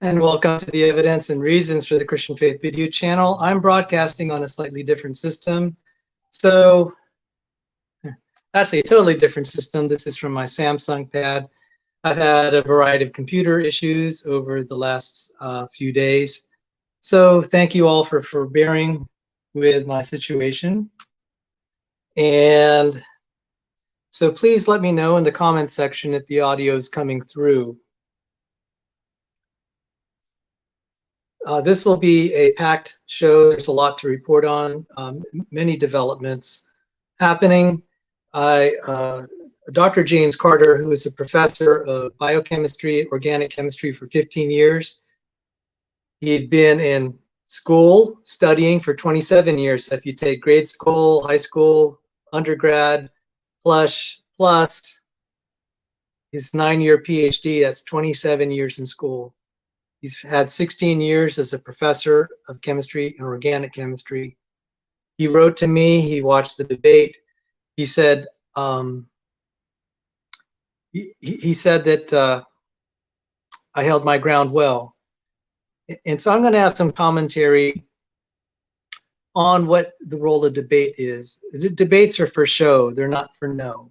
And welcome to the Evidence and Reasons for the Christian Faith video channel. I'm broadcasting on a slightly different system. So, actually a totally different system. This is from my Samsung pad. I've had a variety of computer issues over the last few days. So thank you all for bearing with my situation. And so please let me know in the comment section if the audio is coming through. This will be a packed show. There's a lot to report on, many developments happening. Dr. James Carter, who is a professor of biochemistry, organic chemistry for 15 years. He'd been in school studying for 27 years. So if you take grade school, high school, undergrad, plus his 9-year PhD, that's 27 years in school. He's had 16 years as a professor of chemistry and organic chemistry. He wrote to me, he watched the debate. He said, he said that I held my ground well. And so I'm going to have some commentary on what the role of debate is. The debates are for show, they're not for know,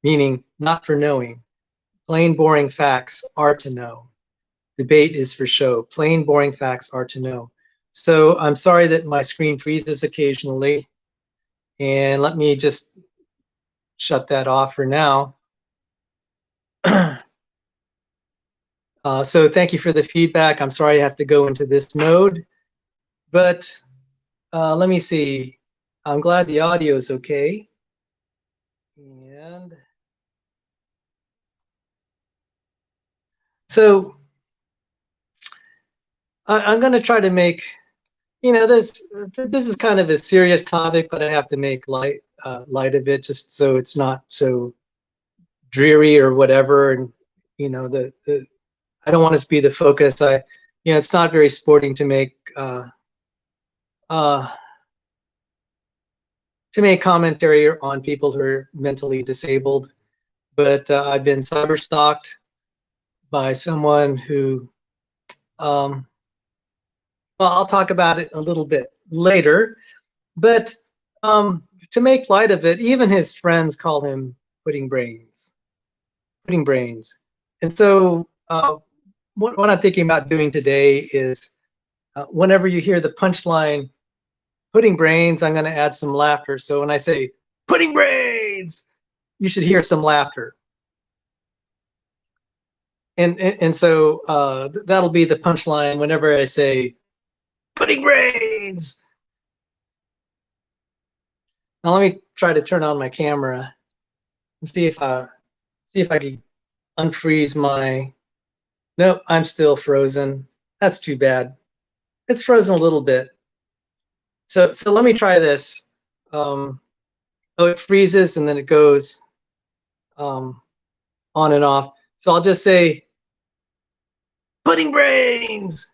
meaning not for knowing. Plain, boring facts are to know. Debate is for show. Plain, boring facts are to know. So I'm sorry that my screen freezes occasionally. And let me just shut that off for now. So thank you for the feedback. I'm sorry I have to go into this mode. But let me see. I'm glad the audio is okay. And so I'm going to try to make, you know, this is kind of a serious topic, but I have to make light of it just so it's not so dreary or whatever. And you know, I don't want it to be the focus. You know, it's not very sporting to make commentary on people who are mentally disabled, but I've been cyber stalked by someone who. Well, I'll talk about it a little bit later, but to make light of it, even his friends call him pudding brains. And so what I'm thinking about doing today is whenever you hear the punchline, pudding brains, I'm going to add some laughter. So when I say pudding brains, you should hear some laughter. And so that'll be the punchline whenever I say pudding brains. Now let me try to turn on my camera and see if I can unfreeze my. Nope, I'm still frozen. That's too bad. It's frozen a little bit. So let me try this. Oh, it freezes and then it goes on and off. So I'll just say pudding brains.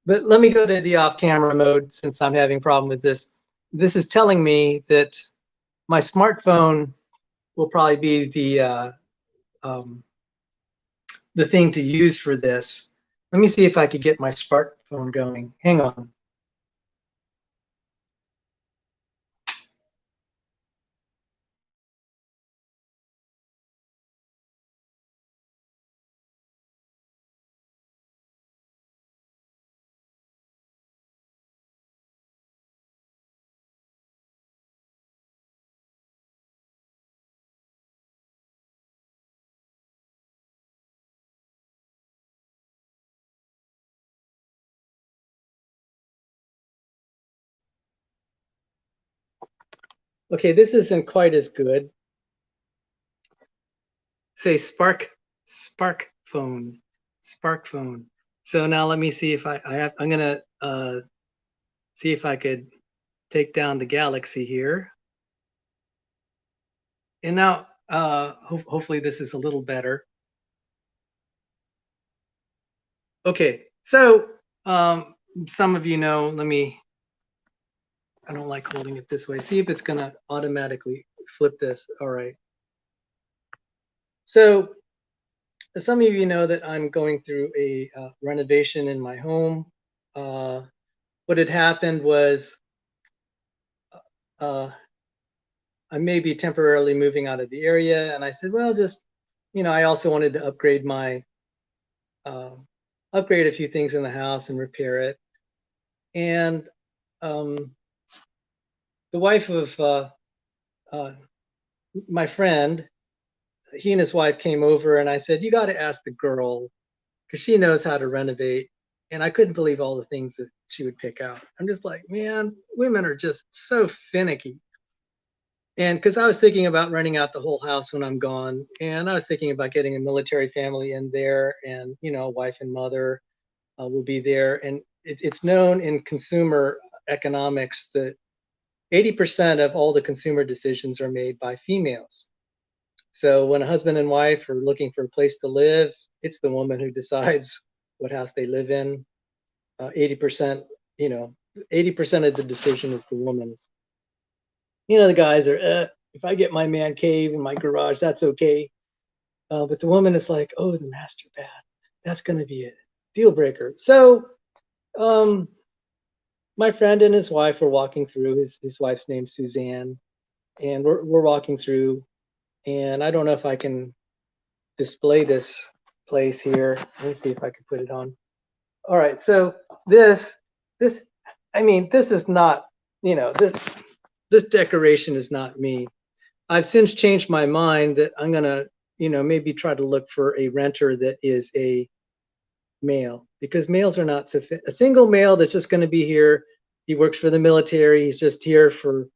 But let me go to the off-camera mode since I'm having a problem with this. This is telling me that my smartphone will probably be the thing to use for this. Let me see if I could get my smartphone going. Hang on. Okay, this isn't quite as good. Say spark phone. So now let me see if I'm gonna see if I could take down the Galaxy here. And now hopefully this is a little better. Okay, so some of you know, I don't like holding it this way. See if it's gonna automatically flip this. All right. So some of you know that I'm going through a renovation in my home. What had happened was I may be temporarily moving out of the area, and I said, well, just, I also wanted to upgrade upgrade a few things in the house and repair it. And the wife of my friend, he and his wife came over, and I said, you got to ask the girl because she knows how to renovate. And I couldn't believe all the things that she would pick out. I'm just like, man, women are just so finicky. And because I was thinking about renting out the whole house when I'm gone, and I was thinking about getting a military family in there, and wife and mother will be there. And it's known in consumer economics that 80% of all the consumer decisions are made by females. So when a husband and wife are looking for a place to live, it's the woman who decides what house they live in. 80%, 80% of the decision is the woman's. The guys are, if I get my man cave in my garage, that's okay. But the woman is like, oh, the master bath, that's going to be a deal breaker. So my friend and his wife were walking through. His wife's name's Suzanne, and we're walking through. And I don't know if I can display this place here. Let me see if I can put it on. All right, so this is not, this decoration is not me. I've since changed my mind that I'm gonna, maybe try to look for a renter that is a male, because males are not a single male that's just going to be here. He works for the military. He's just here for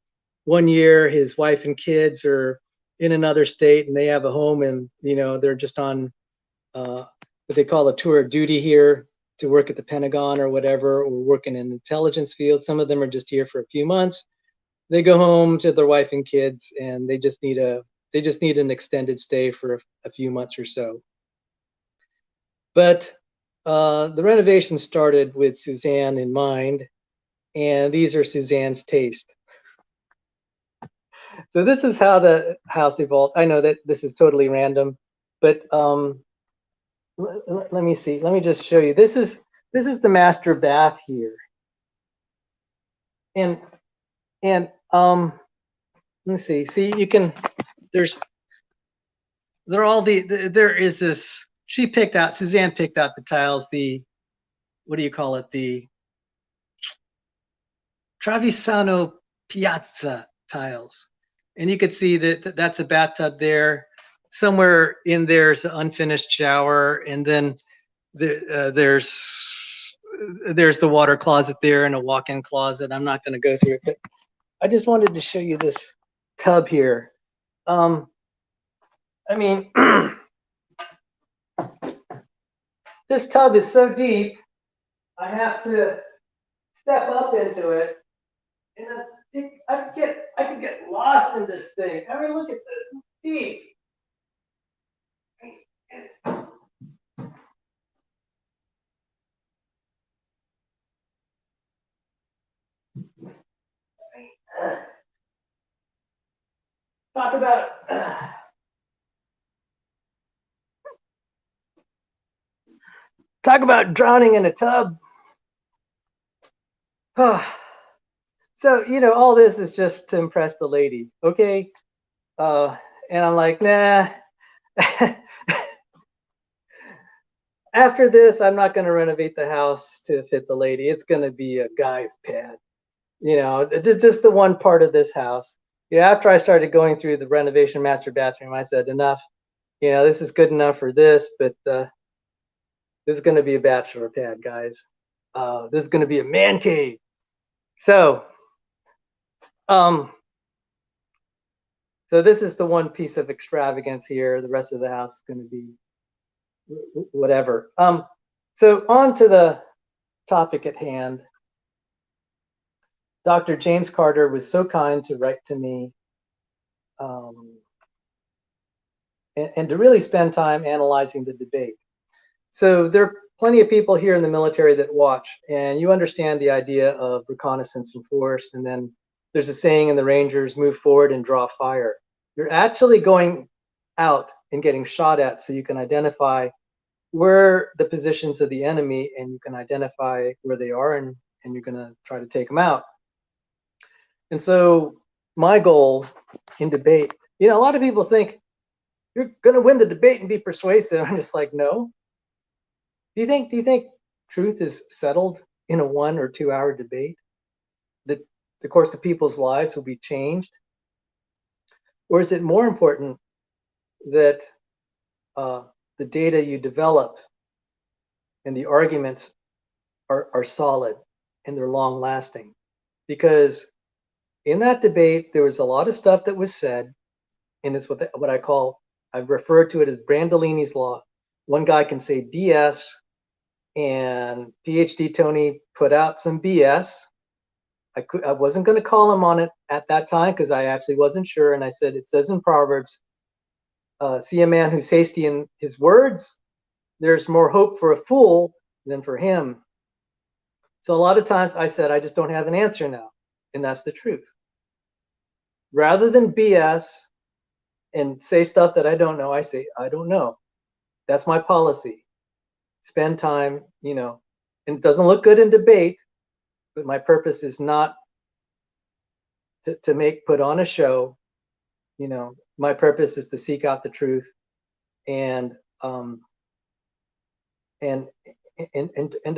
1 year. His wife and kids are in another state, and they have a home, and they're just on what they call a tour of duty here to work at the Pentagon or whatever, or work in an intelligence field. Some of them are just here for a few months. They go home to their wife and kids, and they just need an extended stay for a few months or so. But the renovation started with Suzanne in mind, and these are Suzanne's taste. So this is how the house evolved. I know that this is totally random, but let me see. Let me just show you. This is the master bath here, and let's see. See, you can. There is this. Suzanne picked out the tiles. What do you call it? The Travisano Piazza tiles. And you could see that that's a bathtub there. Somewhere in there's an unfinished shower, and then there's the water closet there and a walk-in closet. I'm not going to go through it, but I just wanted to show you this tub here. This tub is so deep, I have to step up into it, and I could get lost in this thing. Look at this deep. Talk about drowning in a tub. So, all this is just to impress the lady, okay? And I'm like, nah. After this, I'm not going to renovate the house to fit the lady. It's going to be a guy's pad. Just the one part of this house. After I started going through the renovation master bathroom, I said, enough. This is good enough for this, but this is going to be a bachelor pad, guys. This is going to be a man cave. So this is the one piece of extravagance here. The rest of the house is going to be whatever. So on to the topic at hand. Dr. James Carter was so kind to write to me and to really spend time analyzing the debate. So there are plenty of people here in the military that watch, and you understand the idea of reconnaissance and force, and then there's a saying in the Rangers, move forward and draw fire. You're actually going out and getting shot at, so you can identify where the positions of the enemy, and you can identify where they are, and you're going to try to take them out. And so my goal in debate, a lot of people think you're going to win the debate and be persuasive. I'm just like, no. Do you think truth is settled in a 1 or 2 hour debate? That the course of people's lives will be changed? Or is it more important that the data you develop and the arguments are solid and they're long lasting? Because in that debate, there was a lot of stuff that was said, and it's what I call, I've referred to it as Brandolini's law. One guy can say BS, and PhD Tony put out some BS. I wasn't going to call him on it at that time because I actually wasn't sure, and I said, it says in Proverbs, see a man who's hasty in his words, there's more hope for a fool than for him. So a lot of times I said, I just don't have an answer now, and that's the truth. Rather than BS and say stuff that I don't know, I say, I don't know. That's my policy. Spend time, and it doesn't look good in debate, but my purpose is not to put on a show. My purpose is to seek out the truth and to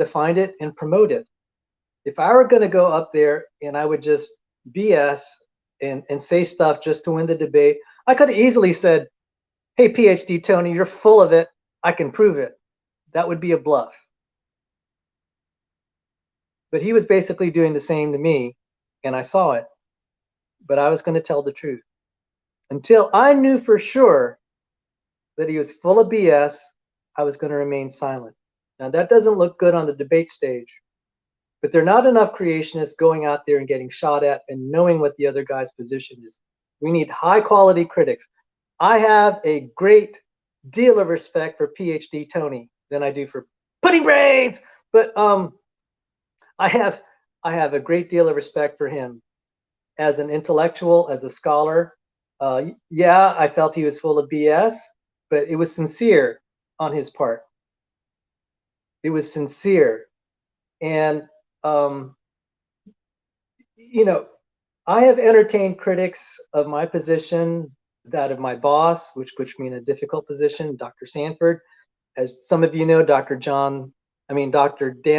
find it and promote it. If I were going to go up there and I would just BS and say stuff just to win the debate, I could have easily said, hey, PhD Tony, you're full of it. I can prove it. That would be a bluff. But he was basically doing the same to me, and I saw it. But I was going to tell the truth. Until I knew for sure that he was full of BS, I was going to remain silent. Now, that doesn't look good on the debate stage. But there are not enough creationists going out there and getting shot at and knowing what the other guy's position is. We need high-quality critics. I have a great deal of respect for PhD Tony than I do for Pudding Brains, but I have a great deal of respect for him as an intellectual, as a scholar. Yeah, I felt he was full of BS, but it was sincere on his part. It was sincere, and I have entertained critics of my position, that of my boss, which me in a difficult position, Dr. Sanford. As some of you know, Dr. Dan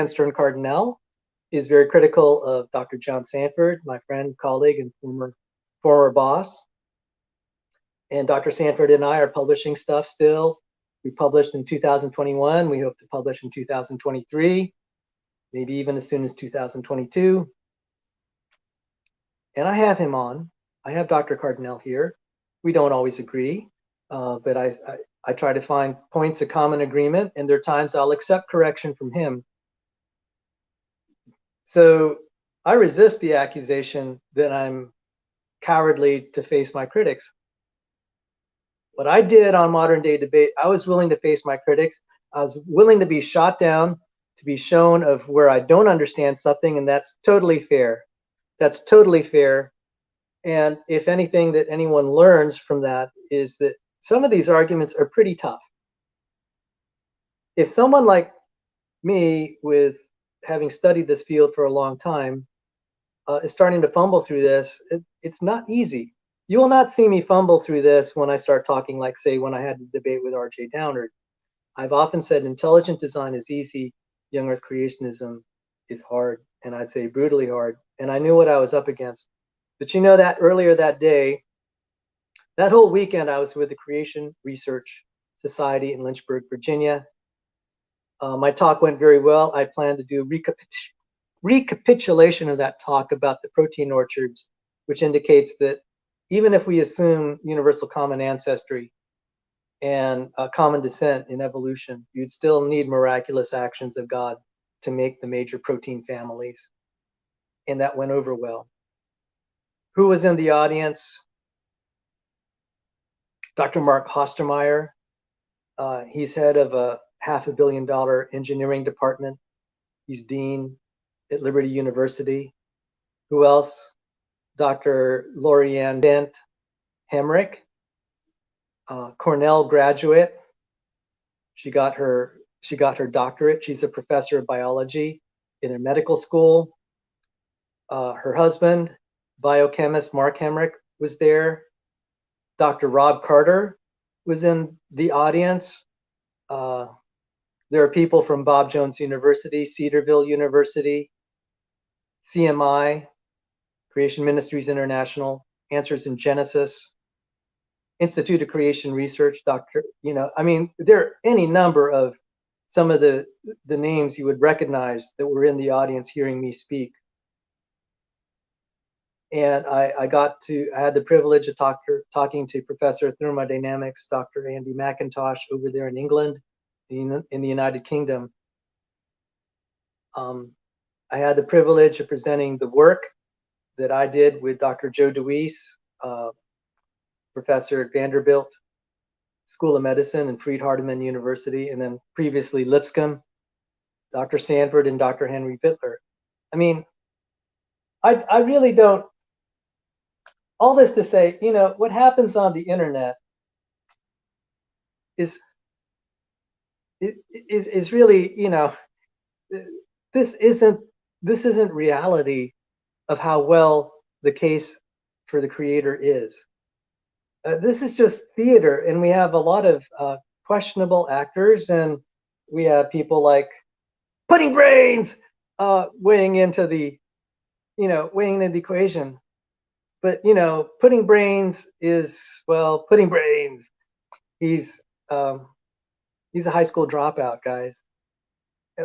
Stern Cardinal is very critical of Dr. John Sanford, my friend, colleague, and former boss. And Dr. Sanford and I are publishing stuff still. We published in 2021. We hope to publish in 2023, maybe even as soon as 2022. And I have him on. I have Dr. Cardinal here. We don't always agree, but I try to find points of common agreement, and there are times I'll accept correction from him. So I resist the accusation that I'm cowardly to face my critics. What I did on Modern Day Debate, I was willing to face my critics. I was willing to be shot down, to be shown of where I don't understand something, and that's totally fair. That's totally fair. And if anything that anyone learns from that is that some of these arguments are pretty tough. If someone like me, with having studied this field for a long time, is starting to fumble through this, it's not easy. You will not see me fumble through this when I start talking, like, say, when I had the debate with R.J. Downard. I've often said intelligent design is easy, young Earth creationism is hard, and I'd say brutally hard. And I knew what I was up against. But that earlier that day, that whole weekend, I was with the Creation Research Society in Lynchburg, Virginia. My talk went very well. I plan to do recapitulation of that talk about the protein orchards, which indicates that even if we assume universal common ancestry and common descent in evolution, you'd still need miraculous actions of God to make the major protein families. And that went over well. Who was in the audience? Dr. Mark Hostermeyer. He's head of a $500 million engineering department. He's dean at Liberty University. Who else? Dr. Lorianne Bent Hemrick. Cornell graduate. She got her doctorate. She's a professor of biology in a medical school. Her husband, biochemist Mark Hemrick, was there. Dr. Rob Carter was in the audience. There are people from Bob Jones University, Cedarville University, CMI, Creation Ministries International, Answers in Genesis, Institute of Creation Research, I mean, there are any number of some of the names you would recognize that were in the audience hearing me speak. And I had the privilege of talking to Professor of Thermodynamics, Dr. Andy McIntosh, over there in England, in the United Kingdom. I had the privilege of presenting the work that I did with Dr. Joe DeWeese, professor at Vanderbilt School of Medicine and Freed-Hardeman University, and then previously Lipscomb, Dr. Sanford, and Dr. Henry Bittler. I mean, I really don't, all this to say, you know, what happens on the internet is really, you know, this isn't reality of how well the case for the creator is. This is just theater, and we have a lot of questionable actors, and we have people like Putting Brains weighing into the equation. But you know, Putting Brains is, well, Putting Brains. He's a high school dropout, guys.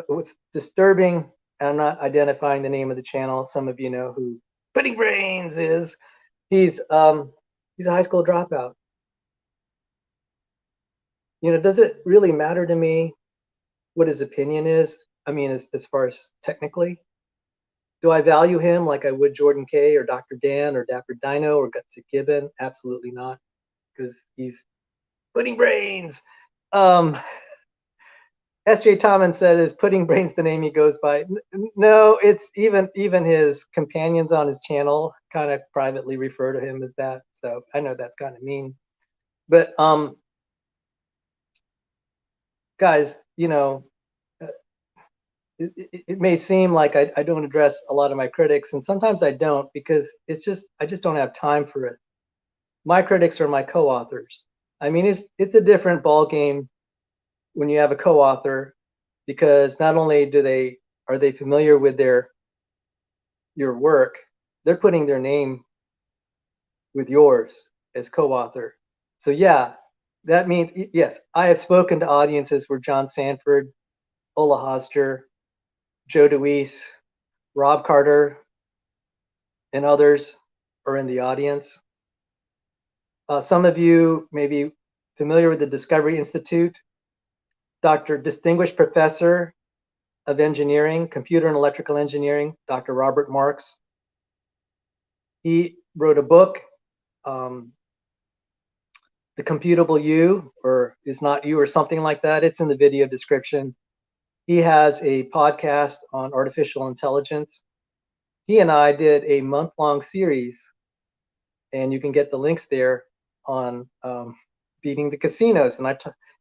What's disturbing, and I'm not identifying the name of the channel. Some of you know who Putting Brains is. He's a high school dropout. You know, does it really matter to me what his opinion is? I mean, as far as technically, do I value him like I would Jordan Kay or Dr. Dan or Dapper Dino or Gutsick Gibbon? Absolutely not, because he's Putting Brains. S.J. Thomas said, "Is Putting Brains the name he goes by?" No, it's even his companions on his channel kind of privately refer to him as that. So I know that's kind of mean, but guys, you know, it may seem like I don't address a lot of my critics, and sometimes I don't, because I just don't have time for it. My critics are my co-authors. I mean, it's a different ball game when you have a co-author, because not only are they familiar with your work, they're putting their name with yours as co-author. So yeah, that means, yes, I have spoken to audiences where John Sanford, Ola Hoster, Joe DeWeese, Rob Carter, and others are in the audience. Some of you may be familiar with the Discovery Institute. Distinguished Professor of Engineering, Computer and Electrical Engineering, Dr. Robert Marks. He wrote a book, The Computable You, or Is Not You, or something like that. It's in the video description. He has a podcast on artificial intelligence. He and I did a month-long series, and you can get the links there, on beating the casinos. And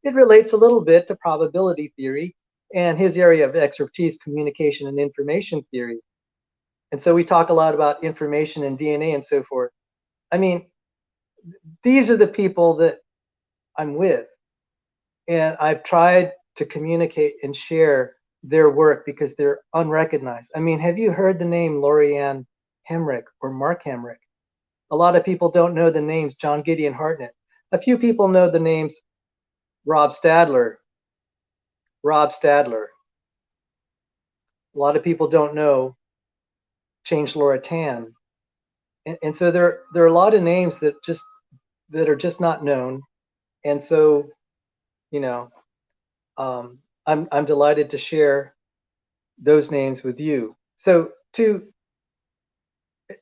it relates a little bit to probability theory and his area of expertise, communication and information theory. And so we talk a lot about information and DNA and so forth. I mean, these are the people that I'm with. And I've tried to communicate and share their work because they're unrecognized. I mean, have you heard the name Lorianne Hemrick or Mark Hemrick? A lot of people don't know the names John Gideon Hartnett. A few people know the names Rob Stadler. A lot of people don't know Change Laura Tan. And so there are a lot of names that are just not known. And so, you know, I'm delighted to share those names with you. So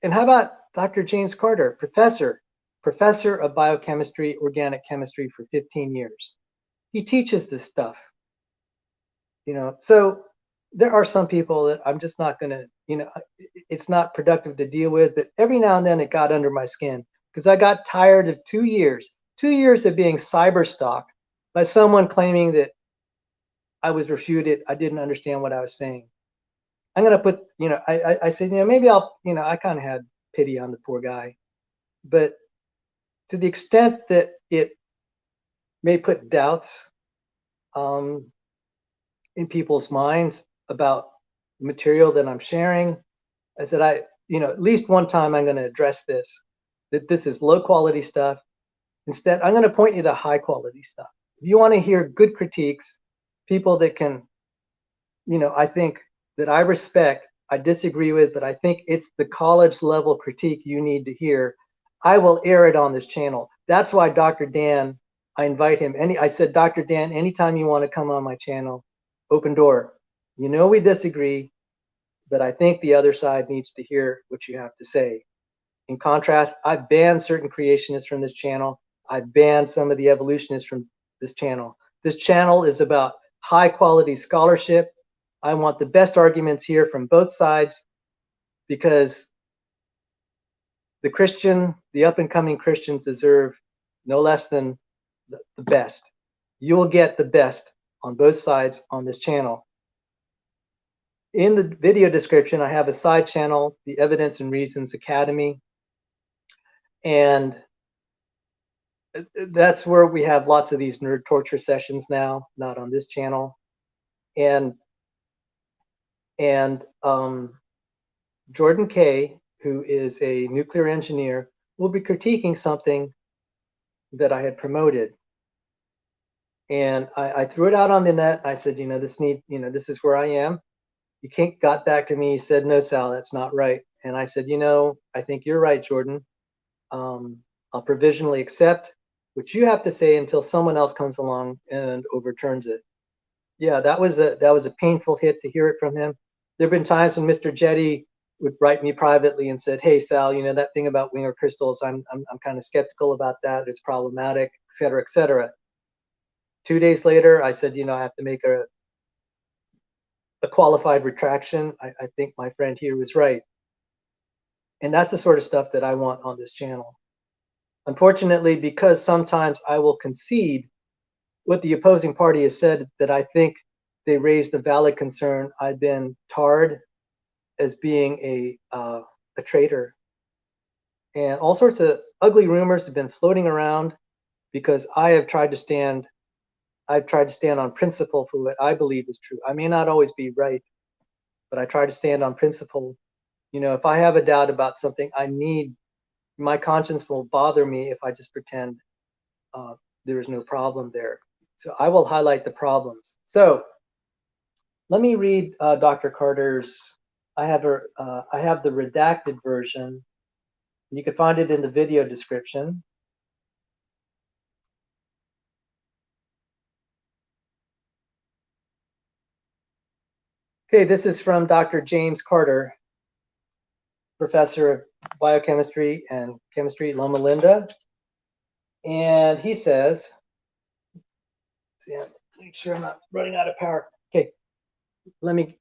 and how about Dr. James Carter, professor of biochemistry, organic chemistry for 15 years. He teaches this stuff, you know. So there are some people that I'm just not gonna, you know, it's not productive to deal with, but every now and then it got under my skin, because I got tired of 2 years 2 years of being cyberstalked by someone claiming that I was refuted. I didn't understand what I was saying. I'm going to put, I said, maybe I'll, I kind of had pity on the poor guy. But to the extent that it may put doubts in people's minds about the material that I'm sharing, I said, at least one time I'm going to address this, that this is low quality stuff. Instead, I'm going to point you to high quality stuff. If you want to hear good critiques, people that can, I think that I respect, I disagree with, but I think it's the college level critique you need to hear, I will air it on this channel. That's why Dr. Dan, I invite him. I said, Dr. Dan, anytime you want to come on my channel, open door. We disagree, but I think the other side needs to hear what you have to say. In contrast, I've banned certain creationists from this channel. I've banned some of the evolutionists from this channel. This channel is about high quality scholarship. I want the best arguments here from both sides, because the up and coming Christians deserve no less than the best. You will get the best on both sides on this channel. In the video description, I have a side channel, the Evidence and Reasons Academy. And that's where we have lots of these nerd torture sessions now, not on this channel. And Jordan Kay, who is a nuclear engineer, will be critiquing something that I had promoted. And I threw it out on the net. I said, this is where I am. He got back to me. He said, no, Sal, that's not right. And I said, I think you're right, Jordan. I'll provisionally accept what you have to say until someone else comes along and overturns it. Yeah, that was a painful hit to hear it from him. There have been times when Mr. Jetty would write me privately and said, hey, Sal, that thing about Winger crystals, I'm kind of skeptical about that. It's problematic, et cetera, et cetera. 2 days later, I said, I have to make a qualified retraction. I think my friend here was right. And that's the sort of stuff that I want on this channel. Unfortunately, because sometimes I will concede what the opposing party has said, that I think they raised a valid concern, I've been tarred as being a traitor. And all sorts of ugly rumors have been floating around because I've tried to stand on principle for what I believe is true. I may not always be right, but I try to stand on principle. If I have a doubt about something, my conscience will bother me if I just pretend there is no problem there. So I will highlight the problems. So let me read Dr. Carter's. I have the redacted version. You can find it in the video description. Okay, this is from Dr. James Carter, professor of biochemistry and chemistry at Loma Linda. And he says, make sure I'm not running out of power. Okay, let me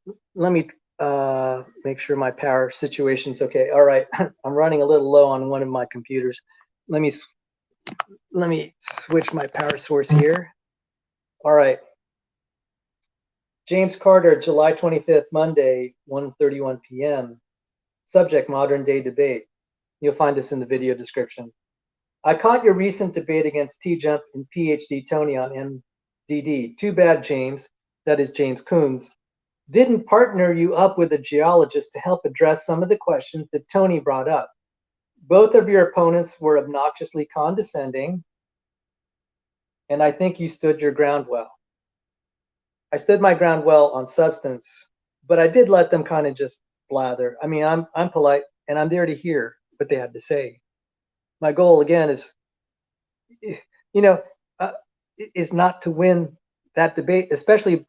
make sure my power situation's okay. All right, I'm running a little low on one of my computers. Let me switch my power source here. All right. James Carter, July 25th, Monday, 1:31 p.m. Subject, modern day debate. You'll find this in the video description. I caught your recent debate against TJump and PhD Tony on MDD. Too bad, James, that is James Coons, didn't partner you up with a geologist to help address some of the questions that Tony brought up. Both of your opponents were obnoxiously condescending, and I think you stood your ground well. I stood my ground well on substance, but I did let them kind of just blather. I mean, I'm polite, and I'm there to hear what they have to say. My goal, again, is, is not to win that debate, especially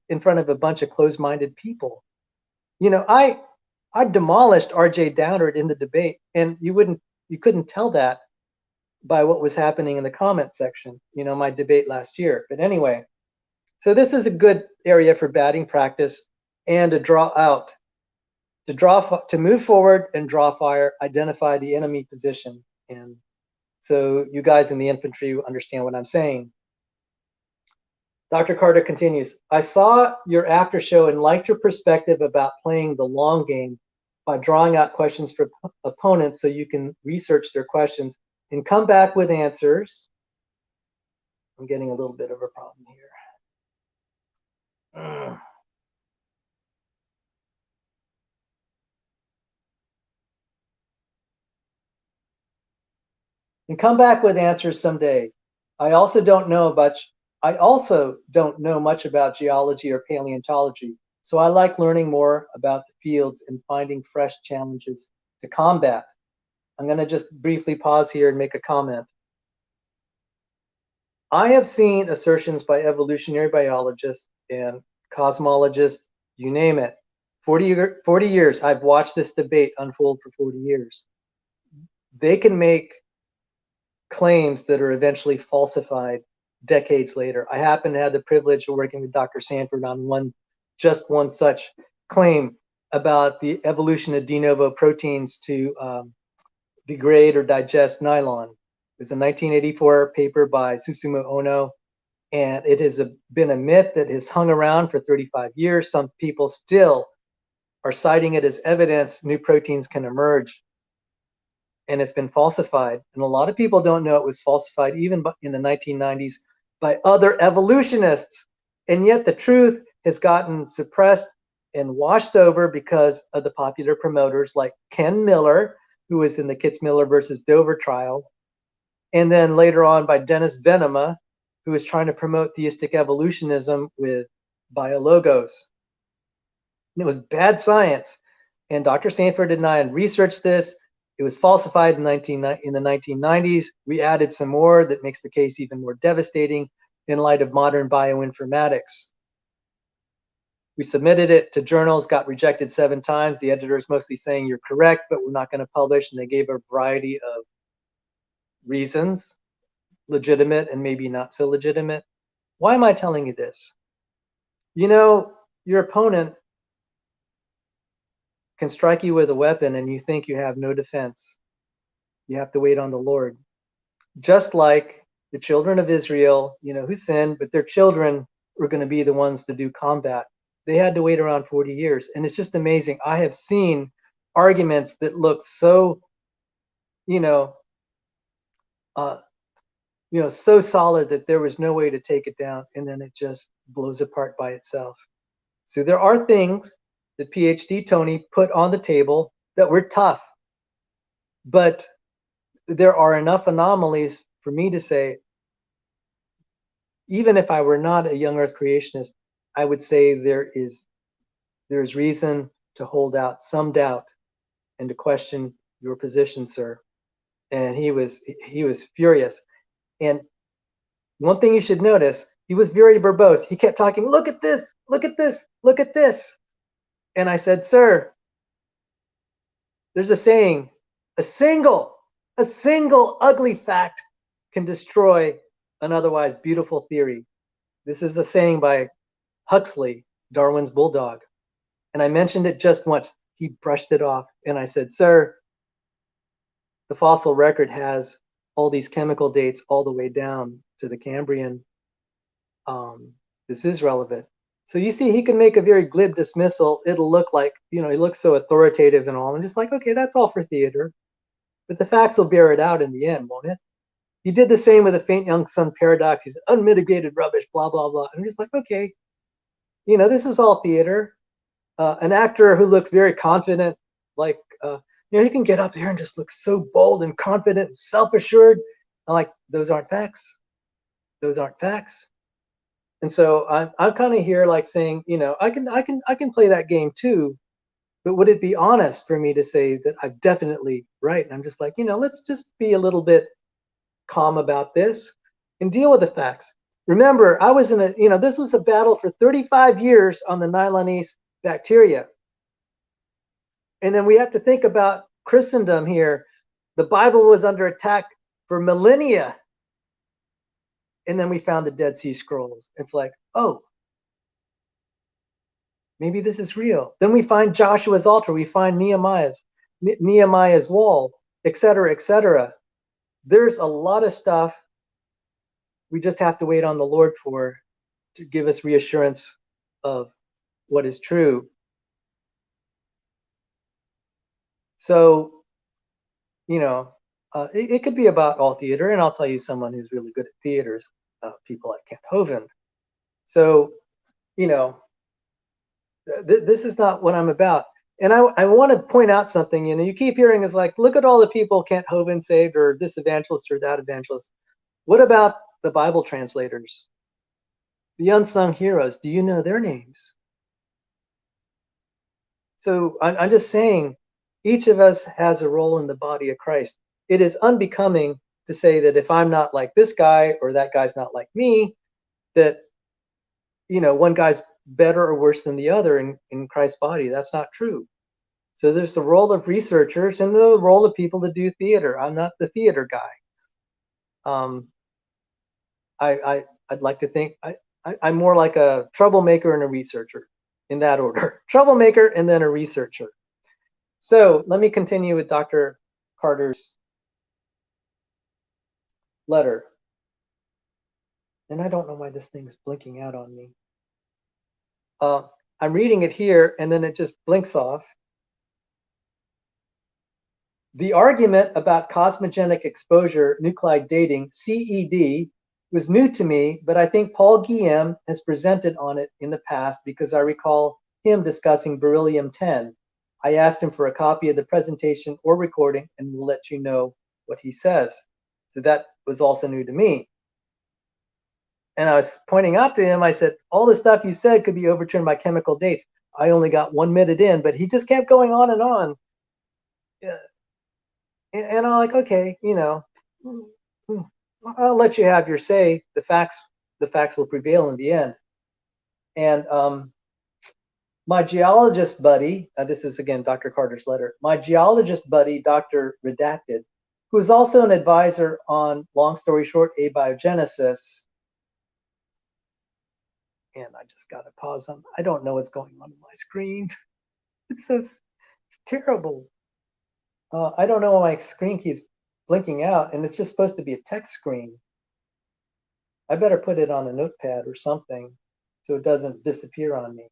in front of a bunch of closed-minded people. I demolished RJ Downard in the debate, and you couldn't tell that by what was happening in the comment section, my debate last year. But anyway, so this is a good area for batting practice and to draw out, to move forward and draw fire, identify the enemy position, and so you guys in the infantry understand what I'm saying. Dr. Carter continues, I saw your after show and liked your perspective about playing the long game by drawing out questions for opponents so you can research their questions and come back with answers. I'm getting a little bit of a problem here. And come back with answers someday. I also don't know much about geology or paleontology, so I like learning more about the fields and finding fresh challenges to combat. I'm going to just briefly pause here and make a comment. I have seen assertions by evolutionary biologists and cosmologists, you name it. 40 years, I've watched this debate unfold for 40 years. They can make claims that are eventually falsified decades later. I happen to have the privilege of working with Dr. Sanford on one such claim about the evolution of de novo proteins to degrade or digest nylon. It was a 1984 paper by Susumu Ono, and it has been a myth that has hung around for 35 years. Some people still are citing it as evidence new proteins can emerge, and it's been falsified. And a lot of people don't know it was falsified even in the 1990s by other evolutionists. And yet the truth has gotten suppressed and washed over because of the popular promoters like Ken Miller, who was in the Kitzmiller versus Dover trial, and then later on by Dennis Venema, who was trying to promote theistic evolutionism with biologos. And it was bad science. And Dr. Sanford and I had researched this. It was falsified in the 1990s. We added some more that makes the case even more devastating in light of modern bioinformatics. We submitted it to journals, got rejected 7 times. The editors mostly saying you're correct, but we're not going to publish. And they gave a variety of reasons, legitimate and maybe not so legitimate. Why am I telling you this? You know, your opponent can strike you with a weapon and you think you have no defense. You have to wait on the Lord. Just like the children of Israel, who sinned, but their children were going to be the ones to do combat. They had to wait around 40 years. And it's just amazing. I have seen arguments that look so, so solid that there was no way to take it down. And then it just blows apart by itself. So there are things that PhD Tony put on the table that were tough, but there are enough anomalies for me to say, even if I were not a young earth creationist, I would say there's reason to hold out some doubt and to question your position, sir. And he was furious. And one thing you should notice, he was very verbose. He kept talking, look at this, look at this, look at this. And I said, sir, there's a saying, a single ugly fact can destroy an otherwise beautiful theory. This is a saying by Huxley, Darwin's bulldog. And I mentioned it just once. He brushed it off. And I said, sir, the fossil record has all these chemical dates all the way down to the Cambrian. This is relevant. So you see, he can make a very glib dismissal. It'll look like, he looks so authoritative and all. I'm just like, okay, that's all for theater. But the facts will bear it out in the end, won't it? He did the same with the faint young sun paradox. He's unmitigated rubbish, blah, blah, blah. I'm just like, okay, this is all theater. An actor who looks very confident, like, he can get up there and just look so bold and confident and self-assured. I'm like, those aren't facts. Those aren't facts. And so I'm kind of here like saying, I can play that game too, but would it be honest for me to say that I'm definitely right? And I'm just like, let's just be a little bit calm about this and deal with the facts. Remember, I was this was a battle for 35 years on the Nylonese bacteria. And then we have to think about Christendom here. The Bible was under attack for millennia. And then we found the Dead Sea Scrolls. It's like, oh, maybe this is real. Then we find Joshua's altar. We find Nehemiah's wall, et cetera, et cetera. there's a lot of stuff we just have to wait on the Lord for to give us reassurance of what is true. So, you know, it could be about all theater, and I'll tell you someone who's really good at theaters, people like Kent Hovind. So, you know, this is not what I'm about. And I want to point out something. You know, you keep hearing is like, look at all the people Kent Hovind saved, or this evangelist or that evangelist. What about the Bible translators? The unsung heroes, do you know their names? So I'm just saying, each of us has a role in the body of Christ. It is unbecoming to say that if I'm not like this guy or that guy's not like me, that, you know, one guy's better or worse than the other in Christ's body. That's not true. So there's the role of researchers and the role of people that do theater. I'm not the theater guy. I'd like to think I'm more like a troublemaker and a researcher, in that order. Troublemaker and then a researcher. So let me continue with Dr. Carter's letter. And I don't know why this thing's blinking out on me. I'm reading it here and then it just blinks off. The argument about cosmogenic exposure nuclide dating, CED, was new to me, but I think Paul Guillem has presented on it in the past because I recall him discussing beryllium-10. I asked him for a copy of the presentation or recording and will let you know what he says. So that was also new to me. And I was pointing out to him, I said, all the stuff you said could be overturned by chemical dates. I only got 1 minute in, but he just kept going on and on. And I'm like, okay, you know, I'll let you have your say. The facts will prevail in the end. And my geologist buddy, this is again Dr. Carter's letter. My geologist buddy, Dr. Redacted, who is also an advisor on, long story short, abiogenesis. And I just got to pause on. I don't know what's going on my screen. It's terrible. I don't know why my screen keeps blinking out, and it's just supposed to be a text screen. I better put it on a notepad or something so it doesn't disappear on me.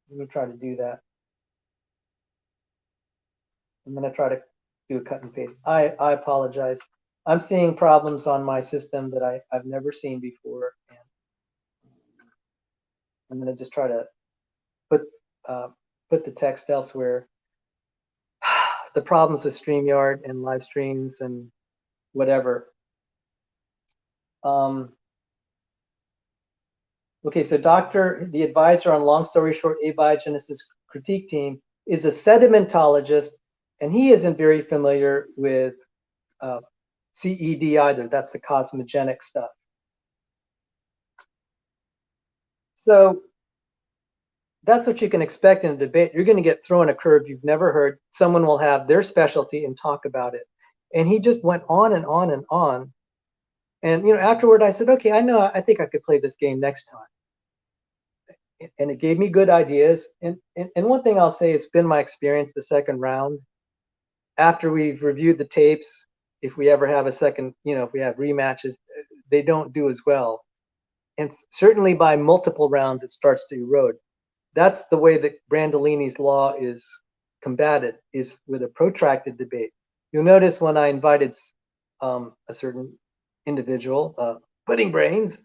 Let me try to do that. I'm going to try to do a cut and paste. I apologize. I'm seeing problems on my system that I've never seen before. And I'm going to just try to put the text elsewhere. The problems with StreamYard and live streams and whatever. Okay, so the advisor on long story short abiogenesis critique team is a sedimentologist, and he isn't very familiar with CED either. That's the cosmogenic stuff. So that's what you can expect in a debate. You're going to get thrown a curve you've never heard. Someone will have their specialty and talk about it. And he just went on and on and on. And, you know, afterward, I said, okay, I think I could play this game next time. And it gave me good ideas. And one thing I'll say, it's been my experience the second round. After we've reviewed the tapes, if we ever have a second, you know, if we have rematches, they don't do as well. And certainly by multiple rounds, it starts to erode. That's the way that Brandolini's law is combated, is with a protracted debate. You'll notice when I invited a certain individual, Pudding Brains,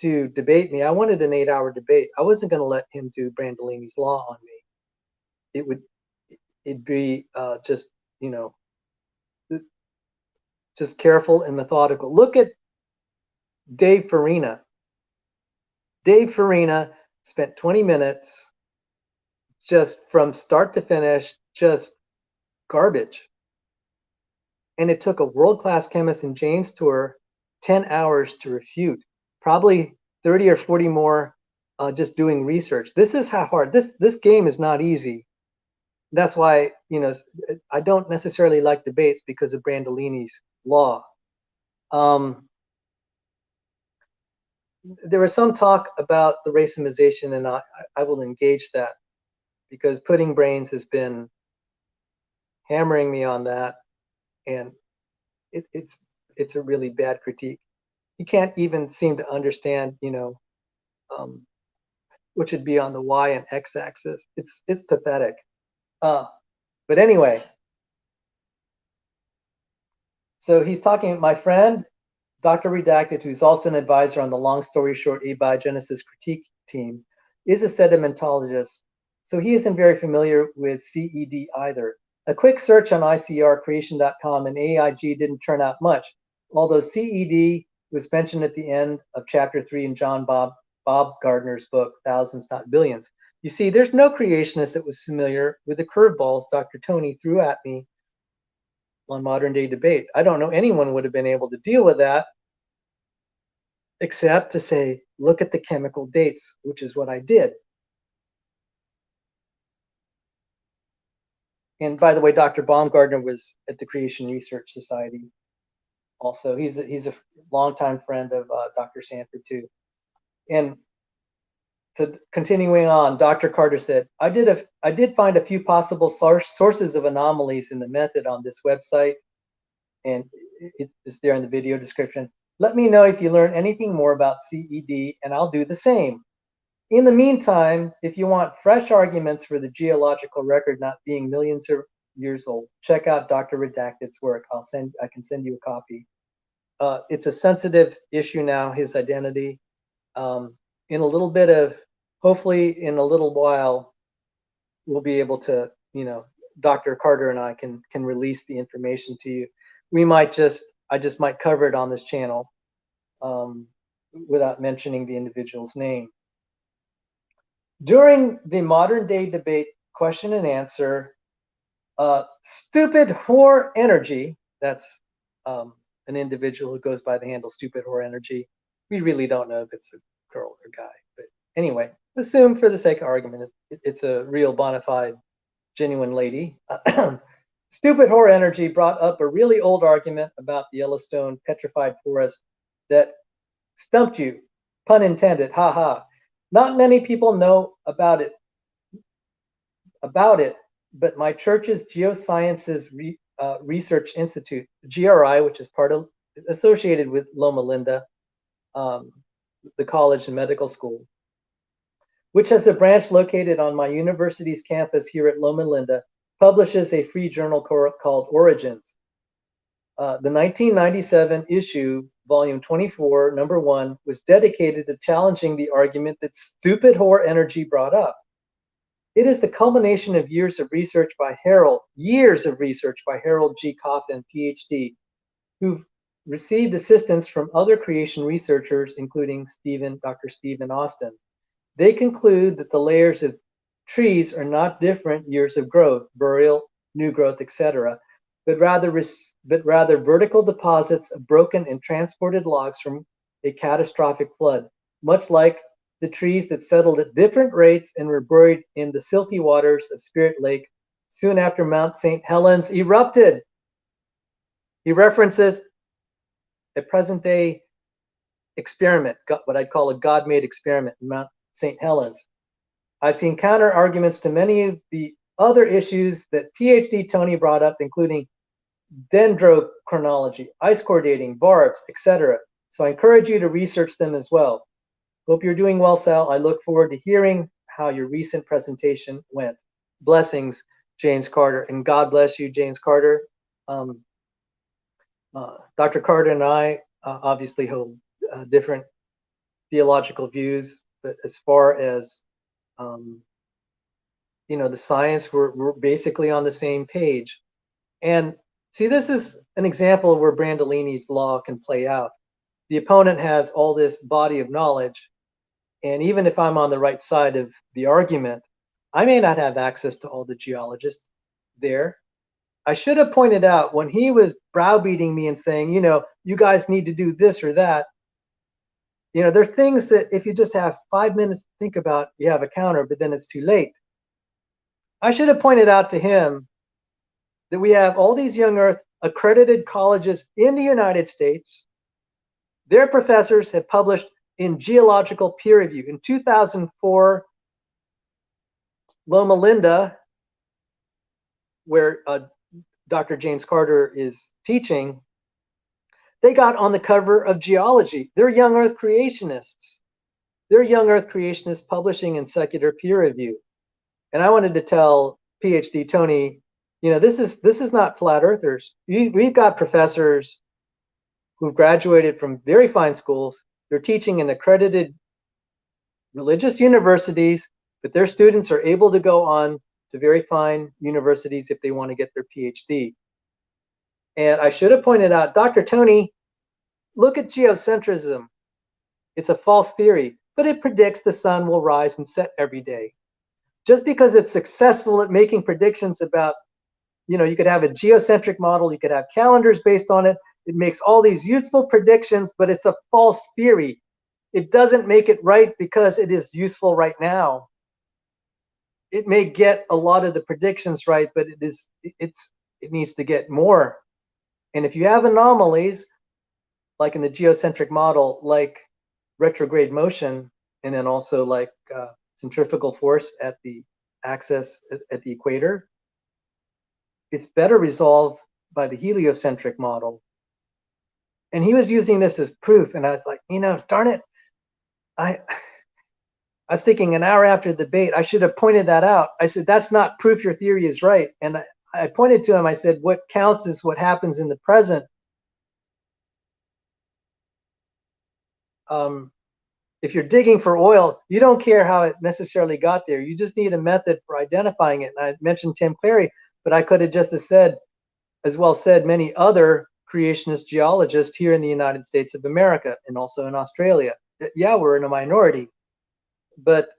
to debate me, I wanted an 8-hour debate. I wasn't going to let him do Brandolini's law on me. It'd be just, you know, just careful and methodical. Look at Dave Farina. Dave Farina spent 20 minutes just from start to finish, just garbage. And it took a world-class chemist in James Tour 10 hours to refute, probably 30 or 40 more just doing research. This is how hard, this game is not easy. That's why, you know, I don't necessarily like debates because of Brandolini's law. There was some talk about the racemization, and I will engage that because Pudding Brains has been hammering me on that, and it's it's a really bad critique. He can't even seem to understand, which would be on the Y and X axis. It's pathetic. But anyway, so he's talking, my friend, Dr. Redacted, who's also an advisor on the Long Story Short Abiogenesis critique team, is a sedimentologist. So he isn't very familiar with CED either. A quick search on ICRcreation.com and AIG didn't turn out much, although CED was mentioned at the end of chapter 3 in John Bob Gardner's book, Thousands Not Billions. You see, there's no creationist that was familiar with the curveballs Dr. Tony threw at me on Modern Day Debate. I don't know anyone would have been able to deal with that, except to say, look at the chemical dates, which is what I did. And by the way, Dr. Baumgartner was at the Creation Research Society also. He's a longtime friend of Dr. Sanford too. And so continuing on, Dr. Carter said, I did find a few possible sources of anomalies in the method on this website, and it's there in the video description. Let me know if you learn anything more about CED, and I'll do the same. In the meantime, if you want fresh arguments for the geological record not being millions of years old, check out Dr. Redacted's work. I can send you a copy. It's a sensitive issue now, his identity. In a little bit of, hopefully in a little while, we'll be able to, Dr. Carter and I can release the information to you. I just might cover it on this channel without mentioning the individual's name. During the Modern Day Debate question and answer, Stupid Whore Energy, that's an individual who goes by the handle Stupid Whore Energy. We really don't know if it's a girl or guy, but anyway, assume for the sake of argument, it's a real bona fide, genuine lady. Stupid Whore Energy brought up a really old argument about the Yellowstone petrified forest that stumped you, pun intended, haha. Not many people know about it, but my church's Geosciences Research Institute, GRI, which is associated with Loma Linda, the college and medical school, which has a branch located on my university's campus here at Loma Linda, publishes a free journal called Origins. The 1997 issue, volume 24, number 1, was dedicated to challenging the argument that Stupid Whore Energy brought up. It is the culmination of years of research by Harold G. Coffin, PhD, who received assistance from other creation researchers, including Dr. Stephen Austin. They conclude that the layers of trees are not different years of growth, burial, new growth, etc., but rather vertical deposits of broken and transported logs from a catastrophic flood, much like the trees that settled at different rates and were buried in the silty waters of Spirit Lake soon after Mount St. Helens erupted. He references a present-day experiment, what I'd call a God-made experiment in Mount St. Helens. I've seen counter arguments to many of the other issues that PhD Tony brought up, including dendrochronology, ice core dating, barbs, etc. So I encourage you to research them as well. Hope you're doing well, Sal. I look forward to hearing how your recent presentation went. Blessings, James Carter, and God bless you, James Carter. Dr. Carter and I obviously hold different theological views, but as far as the science, we're basically on the same page. And see, this is an example where Brandolini's law can play out. The opponent has all this body of knowledge, and even if I'm on the right side of the argument, I may not have access to all the geologists there. I should have pointed out when he was browbeating me and saying, you guys need to do this or that. There are things that if you just have 5 minutes to think about, you have a counter, but then it's too late. I should have pointed out to him that we have all these young earth accredited colleges in the United States. Their professors have published in geological peer review. In 2004, Loma Linda, where Dr. James Carter is teaching, They got on the cover of Geology. They're young Earth creationists. They're young Earth creationists publishing in secular peer review. And I wanted to tell PhD Tony, you know, this is not flat earthers. We've got professors who've graduated from very fine schools. They're teaching in accredited religious universities, but their students are able to go on to very fine universities if they want to get their PhD. And I should have pointed out, Dr. Tony, look at geocentrism. It's a false theory, but it predicts the sun will rise and set every day. Just because it's successful at making predictions about, you know, you could have a geocentric model, you could have calendars based on it. It makes all these useful predictions, but it's a false theory. It doesn't make it right because it is useful right now. It may get a lot of the predictions right, but it needs to get more. And if you have anomalies, like in the geocentric model, like retrograde motion, and then also like centrifugal force at the axis at the equator, it's better resolved by the heliocentric model. And he was using this as proof, and I was like, you know, darn it, I was thinking an hour after the debate, I should have pointed that out. I said, that's not proof your theory is right. And I pointed to him, I said, what counts is what happens in the present. If you're digging for oil, you don't care how it necessarily got there. You just need a method for identifying it. And I mentioned Tim Clary, but I could have just as well said many other creationist geologists here in the United States of America and also in Australia. Yeah, we're in a minority, but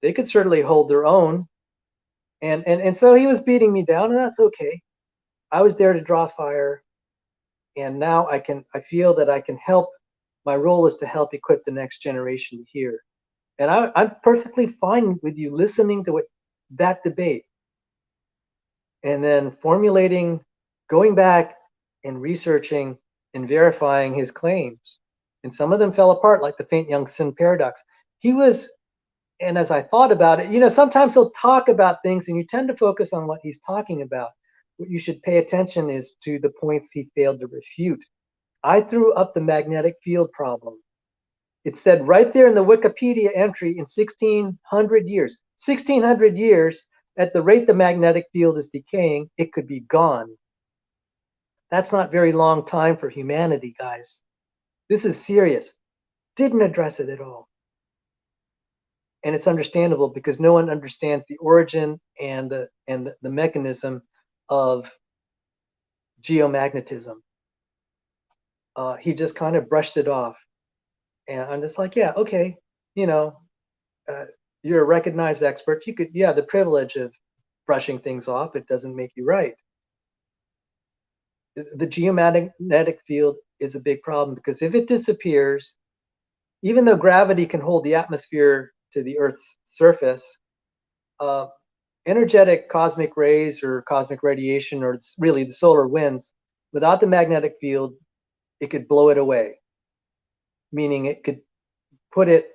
they could certainly hold their own. And so he was beating me down, and that's okay. I was there to draw fire, and now I feel that I can help. My role is to help equip the next generation to hear. And I'm perfectly fine with you listening to that debate and then formulating, going back and researching and verifying his claims. And some of them fell apart, like the faint young sin paradox. And as I thought about it, you know, sometimes he'll talk about things and you tend to focus on what he's talking about. What you should pay attention is to the points he failed to refute. I threw up the magnetic field problem. It said right there in the Wikipedia entry in 1600 years, 1600 years, at the rate the magnetic field is decaying, it could be gone. That's not very long time for humanity, guys. This is serious. Didn't address it at all. And it's understandable because no one understands the origin and the mechanism of geomagnetism. He just kind of brushed it off. And I'm just like, yeah, okay, you know, you're a recognized expert. You could, yeah, the privilege of brushing things off, it doesn't make you right. The geomagnetic field is a big problem because if it disappears, even though gravity can hold the atmosphere to the Earth's surface, energetic cosmic rays or cosmic radiation, or it's really the solar winds, without the magnetic field, it could blow it away. Meaning it could put the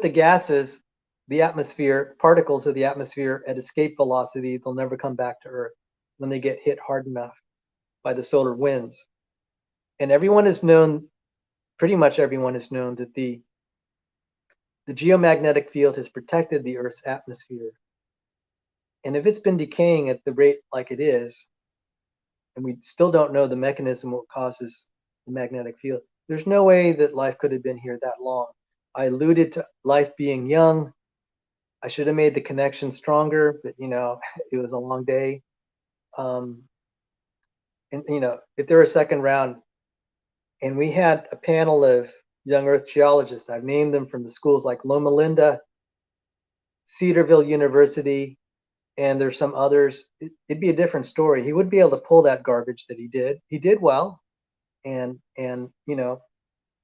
gases, the atmosphere, particles of the atmosphere at escape velocity. They'll never come back to Earth when they get hit hard enough by the solar winds. And everyone has known, pretty much everyone has known, that the geomagnetic field has protected the Earth's atmosphere. And if it's been decaying at the rate like it is, and we still don't know the mechanism what causes the magnetic field, there's no way that life could have been here that long. I alluded to life being young. I should have made the connection stronger, but you know, it was a long day. And you know, if there were a second round, and we had a panel of young Earth geologists, I've named them from the schools like Loma Linda, Cedarville University, and there's some others, it'd be a different story. He wouldn't be able to pull that garbage that he did. He did well, and you know,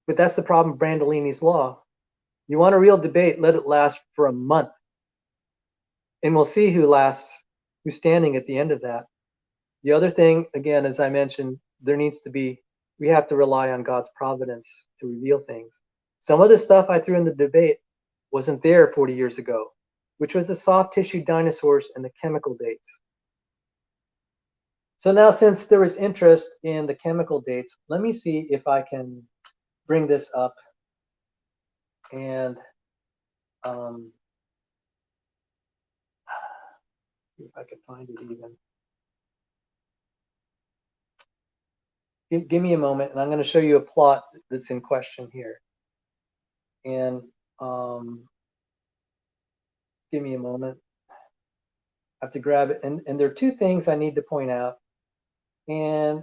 but that's the problem of Brandolini's law. You want a real debate, let it last for a month, and we'll see who's standing at the end of that. The other thing, again, as I mentioned, we have to rely on God's providence to reveal things. Some of the stuff I threw in the debate wasn't there 40 years ago, which was the soft tissue dinosaurs and the chemical dates. So now, since there was interest in the chemical dates, let me see if I can bring this up and see if I can find it even. Give me a moment, and I'm going to show you a plot that's in question here. And give me a moment. I have to grab it. And there are two things I need to point out. And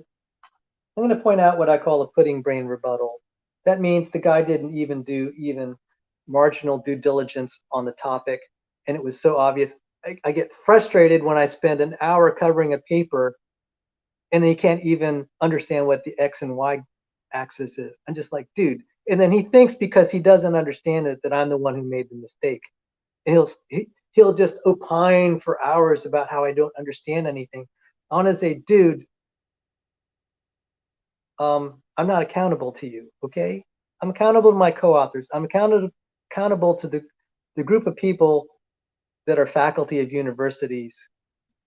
I'm going to point out what I call a pudding brain rebuttal. That means the guy didn't even do marginal due diligence on the topic. And it was so obvious. I get frustrated when I spend an hour covering a paper and he can't even understand what the X and Y axis is. I'm just like, dude. And then he thinks because he doesn't understand it that I'm the one who made the mistake. And he'll just opine for hours about how I don't understand anything. I want to say, dude, I'm not accountable to you, okay? I'm accountable to my co-authors. I'm accountable to the group of people that are faculty of universities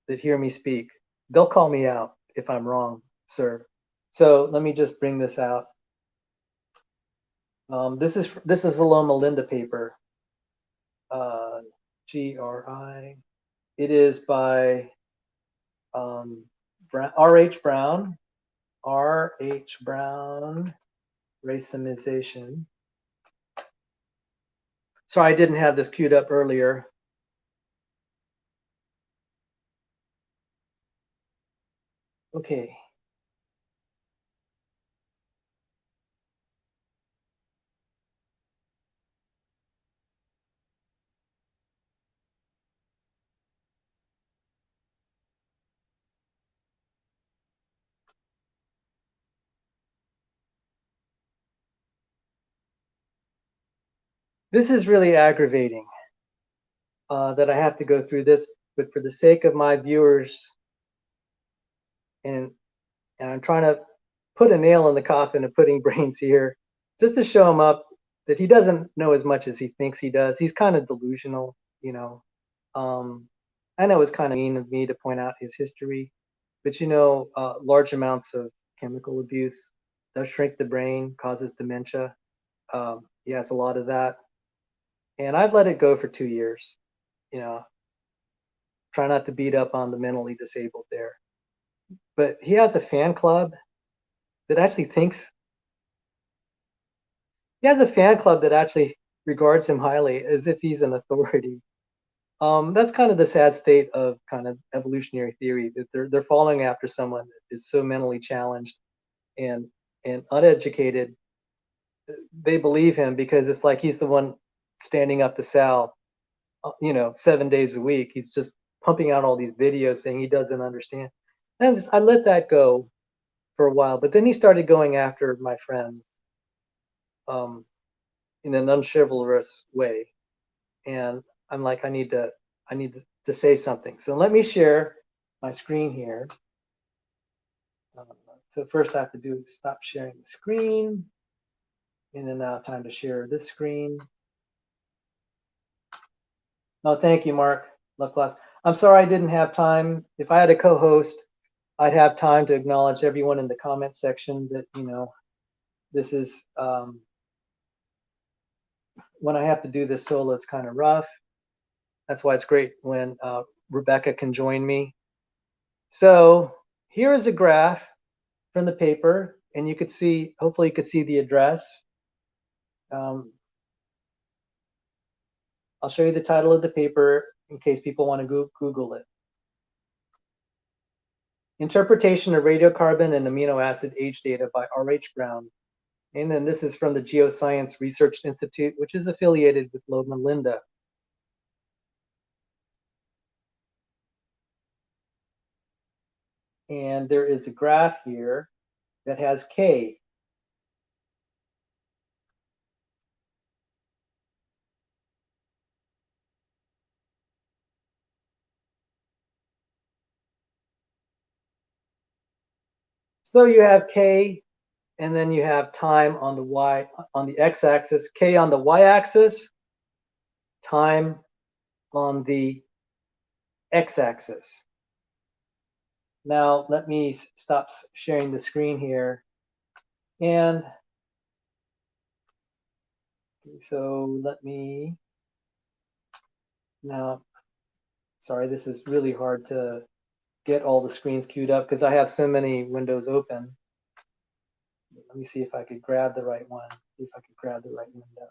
that hear me speak. They'll call me out if I'm wrong, sir. So let me just bring this out. This is a Loma Linda paper. GRI. It is by R.H. Brown. R.H. Brown, racemization. Sorry, I didn't have this queued up earlier. Okay. This is really aggravating that I have to go through this, but for the sake of my viewers, and I'm trying to put a nail in the coffin of putting brains here, just to show him up that he doesn't know as much as he thinks he does. He's kind of delusional, you know. I know it's kind of mean of me to point out his history, but you know, large amounts of chemical abuse does shrink the brain, causes dementia. He has a lot of that. And I've let it go for 2 years, you know, try not to beat up on the mentally disabled there. But he has a fan club that actually regards him highly as if he's an authority. That's kind of the sad state of kind of evolutionary theory, that they're following after someone that is so mentally challenged and uneducated. They believe him because it's like he's the one standing up to Sal, you know, 7 days a week. He's just pumping out all these videos saying he doesn't understand. And I let that go for a while, but then he started going after my friends in an unchivalrous way. And I'm like, I need to say something. So let me share my screen here. So first I have to do stop sharing the screen. And then now time to share this screen. Oh, thank you, Mark. Love class. I'm sorry I didn't have time. If I had a co-host, I'd have time to acknowledge everyone in the comment section that, you know, this is, when I have to do this solo, it's kind of rough. That's why it's great when Rebecca can join me. So here is a graph from the paper, and you could see, hopefully you could see the address. I'll show you the title of the paper in case people want to Google it. Interpretation of Radiocarbon and Amino Acid Age Data by R.H. Brown. And then this is from the Geoscience Research Institute, which is affiliated with Loma Linda. And there is a graph here that has K. So you have K, and then you have time on the x-axis, K on the y-axis, time on the x-axis. Now let me stop sharing the screen here. And so let me now, sorry, this is really hard to get all the screens queued up because I have so many windows open. Let me see if I could grab the right one, see if I could grab the right window.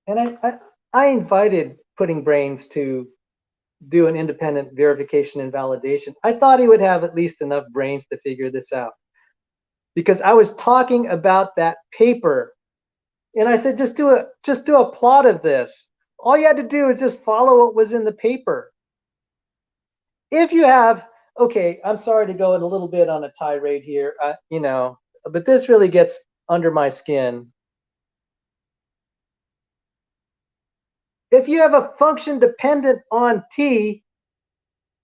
And I invited Pudding Brains to do an independent verification and validation. I thought he would have at least enough brains to figure this out, because I was talking about that paper, and I said, just do a plot of this. All you had to do is just follow what was in the paper. If you have, okay, I'm sorry to go in a little bit on a tirade here, you know, but this really gets under my skin. If you have a function dependent on t,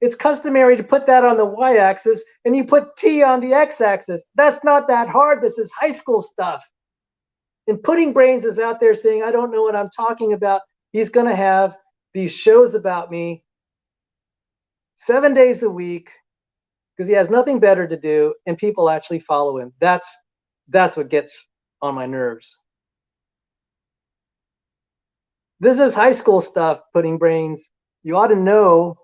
it's customary to put that on the y-axis, and you put t on the x-axis. That's not that hard. This is high school stuff. And Pudding Brains is out there saying, I don't know what I'm talking about. He's going to have these shows about me 7 days a week because he has nothing better to do, and people actually follow him. That's what gets on my nerves. This is high school stuff, Pudding Brains. You ought to know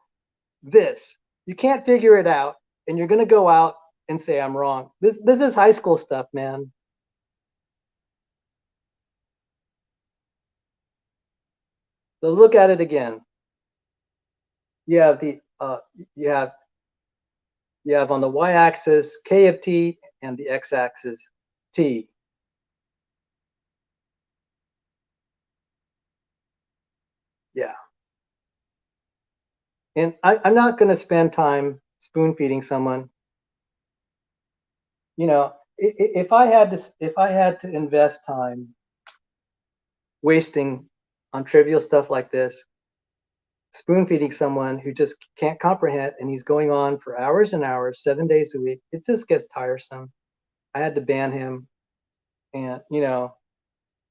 this. You can't figure it out, and you're going to go out and say I'm wrong. This is high school stuff, man. So look at it again. You have the you have on the y-axis k of t and the x-axis t. Yeah. And I'm not going to spend time spoon feeding someone. You know, if I had to invest time wasting on trivial stuff like this, spoon feeding someone who just can't comprehend, and he's going on for hours and hours, 7 days a week, it just gets tiresome. I had to ban him, and you know,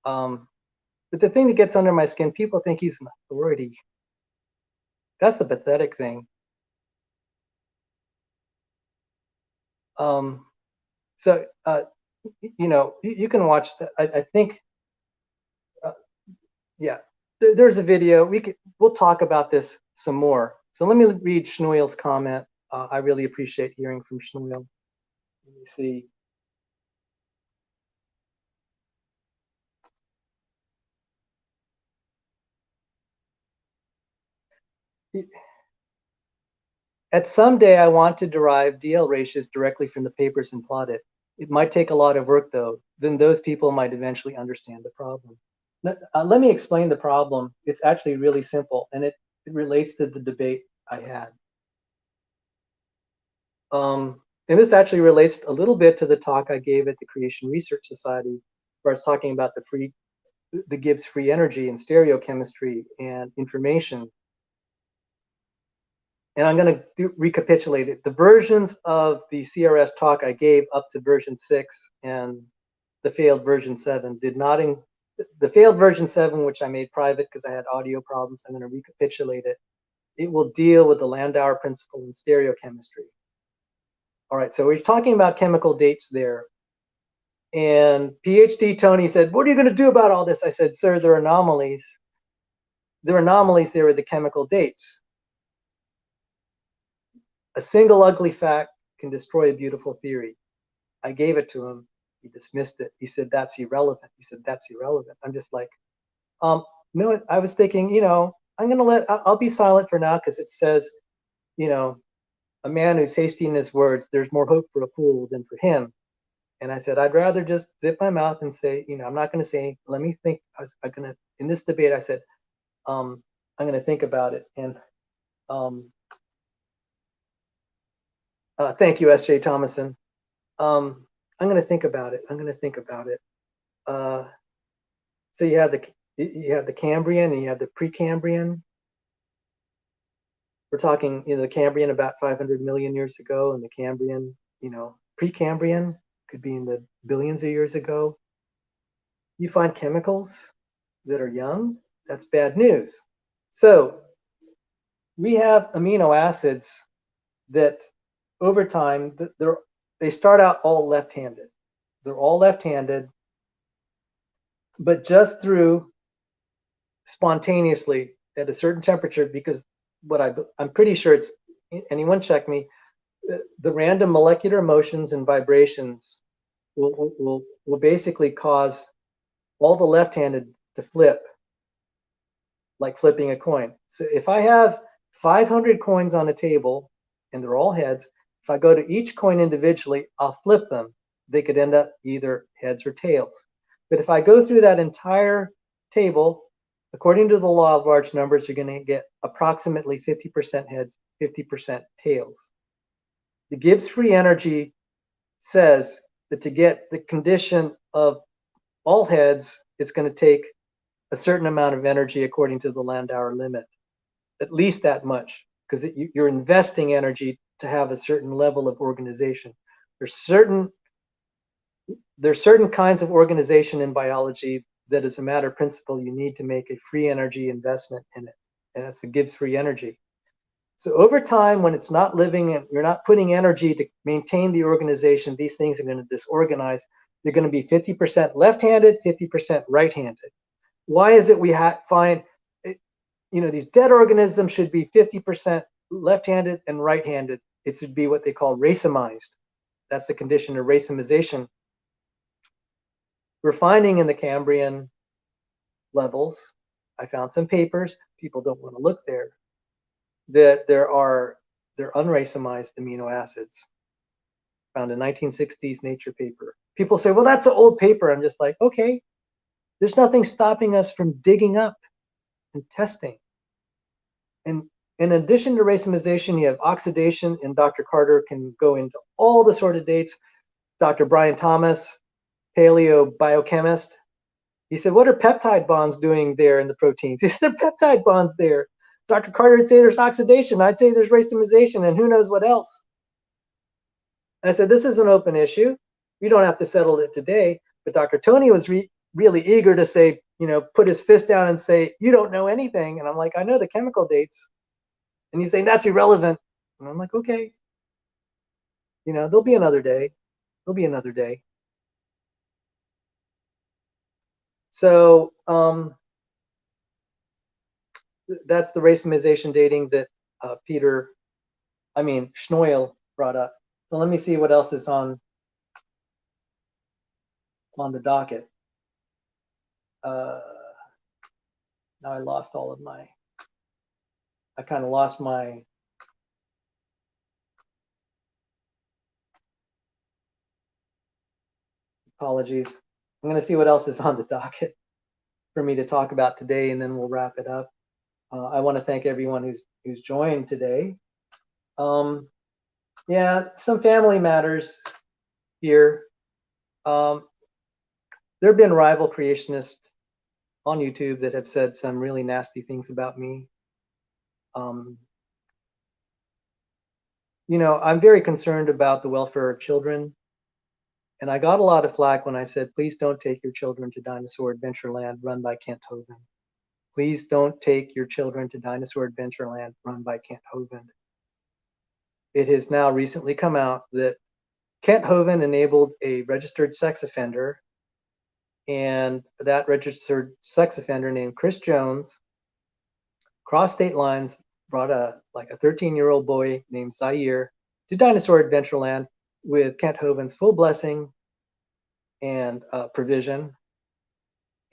but the thing that gets under my skin, people think he's an authority. That's the pathetic thing. So you know, you can watch that. I think, yeah, there's a video. We'll talk about this some more. So let me read Schnoyel's comment. I really appreciate hearing from Schnoyel. Let me see. At some day, I want to derive DL ratios directly from the papers and plot it. It might take a lot of work, though. Then those people might eventually understand the problem. Let me explain the problem. It's actually really simple, and it relates to the debate I had. And this actually relates a little bit to the talk I gave at the Creation Research Society, where I was talking about the Gibbs free energy and stereochemistry and information. And I'm going to recapitulate it. The versions of the CRS talk I gave up to version 6 and the failed version 7 did not, the failed version 7, which I made private because I had audio problems, I'm going to recapitulate it. It will deal with the Landauer principle in stereochemistry. All right, so we're talking about chemical dates there. And PhD Tony said, what are you going to do about all this? I said, sir, there are anomalies. There are anomalies there with the chemical dates. A single ugly fact can destroy a beautiful theory. I gave it to him. He dismissed it. He said, that's irrelevant. He said, that's irrelevant. I'm just like, no, I was thinking, you know, I'll be silent for now because it says, you know, a man who's hasty in his words, there's more hope for a fool than for him. And I said, I'd rather just zip my mouth and say, you know, I'm not going to say, let me think. I'm going to, in this debate, I said, I'm going to think about it. And thank you, S.J. Thomason. I'm going to think about it. I'm going to think about it. So you have the Cambrian and you have the Precambrian. We're talking, you know, the Cambrian about 500 million years ago, and the Cambrian, you know, Precambrian could be in the billions of years ago. You find chemicals that are young, that's bad news. So we have amino acids that over time, they start out all left-handed. They're all left-handed, but just through spontaneously at a certain temperature, because I'm pretty sure it's, anyone check me, the random molecular motions and vibrations will basically cause all the left-handed to flip, like flipping a coin. So if I have 500 coins on a table and they're all heads, if I go to each coin individually, I'll flip them. They could end up either heads or tails. But if I go through that entire table, according to the law of large numbers, you're going to get approximately 50% heads, 50% tails. The Gibbs free energy says that to get the condition of all heads, it's going to take a certain amount of energy according to the Landauer limit, at least that much, because you're investing energy to have a certain level of organization. There's certain kinds of organization in biology that, as a matter of principle, you need to make a free energy investment in it, and that's the Gibbs free energy. So over time, when it's not living and you're not putting energy to maintain the organization, these things are going to disorganize. They're going to be 50% left-handed, 50% right-handed. Why is it we find, these dead organisms should be 50% left-handed and right-handed? It should be what they call racemized. That's the condition of racemization. We're finding in the Cambrian levels, I found some papers, people don't want to look there, that they're unracemized amino acids. Found a 1960s Nature paper. People say, well, that's an old paper. I'm just like, okay, there's nothing stopping us from digging up and testing. And in addition to racemization, you have oxidation, and Dr. Carter can go into all the sort of dates. Dr. Brian Thomas, paleobiochemist, he said, what are peptide bonds doing there in the proteins? He said, there are peptide bonds there. Dr. Carter would say there's oxidation. I'd say there's racemization, and who knows what else. And I said, this is an open issue. We don't have to settle it today. But Dr. Tony was really eager to say, put his fist down and say, you don't know anything. And I'm like, I know the chemical dates. And he's saying, that's irrelevant. And I'm like, okay. There'll be another day. There'll be another day. So that's the racemization dating that Schnoil brought up. So let me see what else is on the docket. Now I lost all of my, I kind of lost my, apologies. I'm going to see what else is on the docket for me to talk about today, and then we'll wrap it up. I want to thank everyone who's joined today. Yeah, some family matters here. There have been rival creationists on YouTube that have said some really nasty things about me. I'm very concerned about the welfare of children. And I got a lot of flack when I said, please don't take your children to Dinosaur Adventureland run by Kent Hovind. Please don't take your children to Dinosaur Adventureland run by Kent Hovind. It has now recently come out that Kent Hovind enabled a registered sex offender, and that registered sex offender named Chris Jones crossed state lines, brought a 13-year-old boy named Zaire to Dinosaur Adventureland with Kent Hovind's full blessing and provision,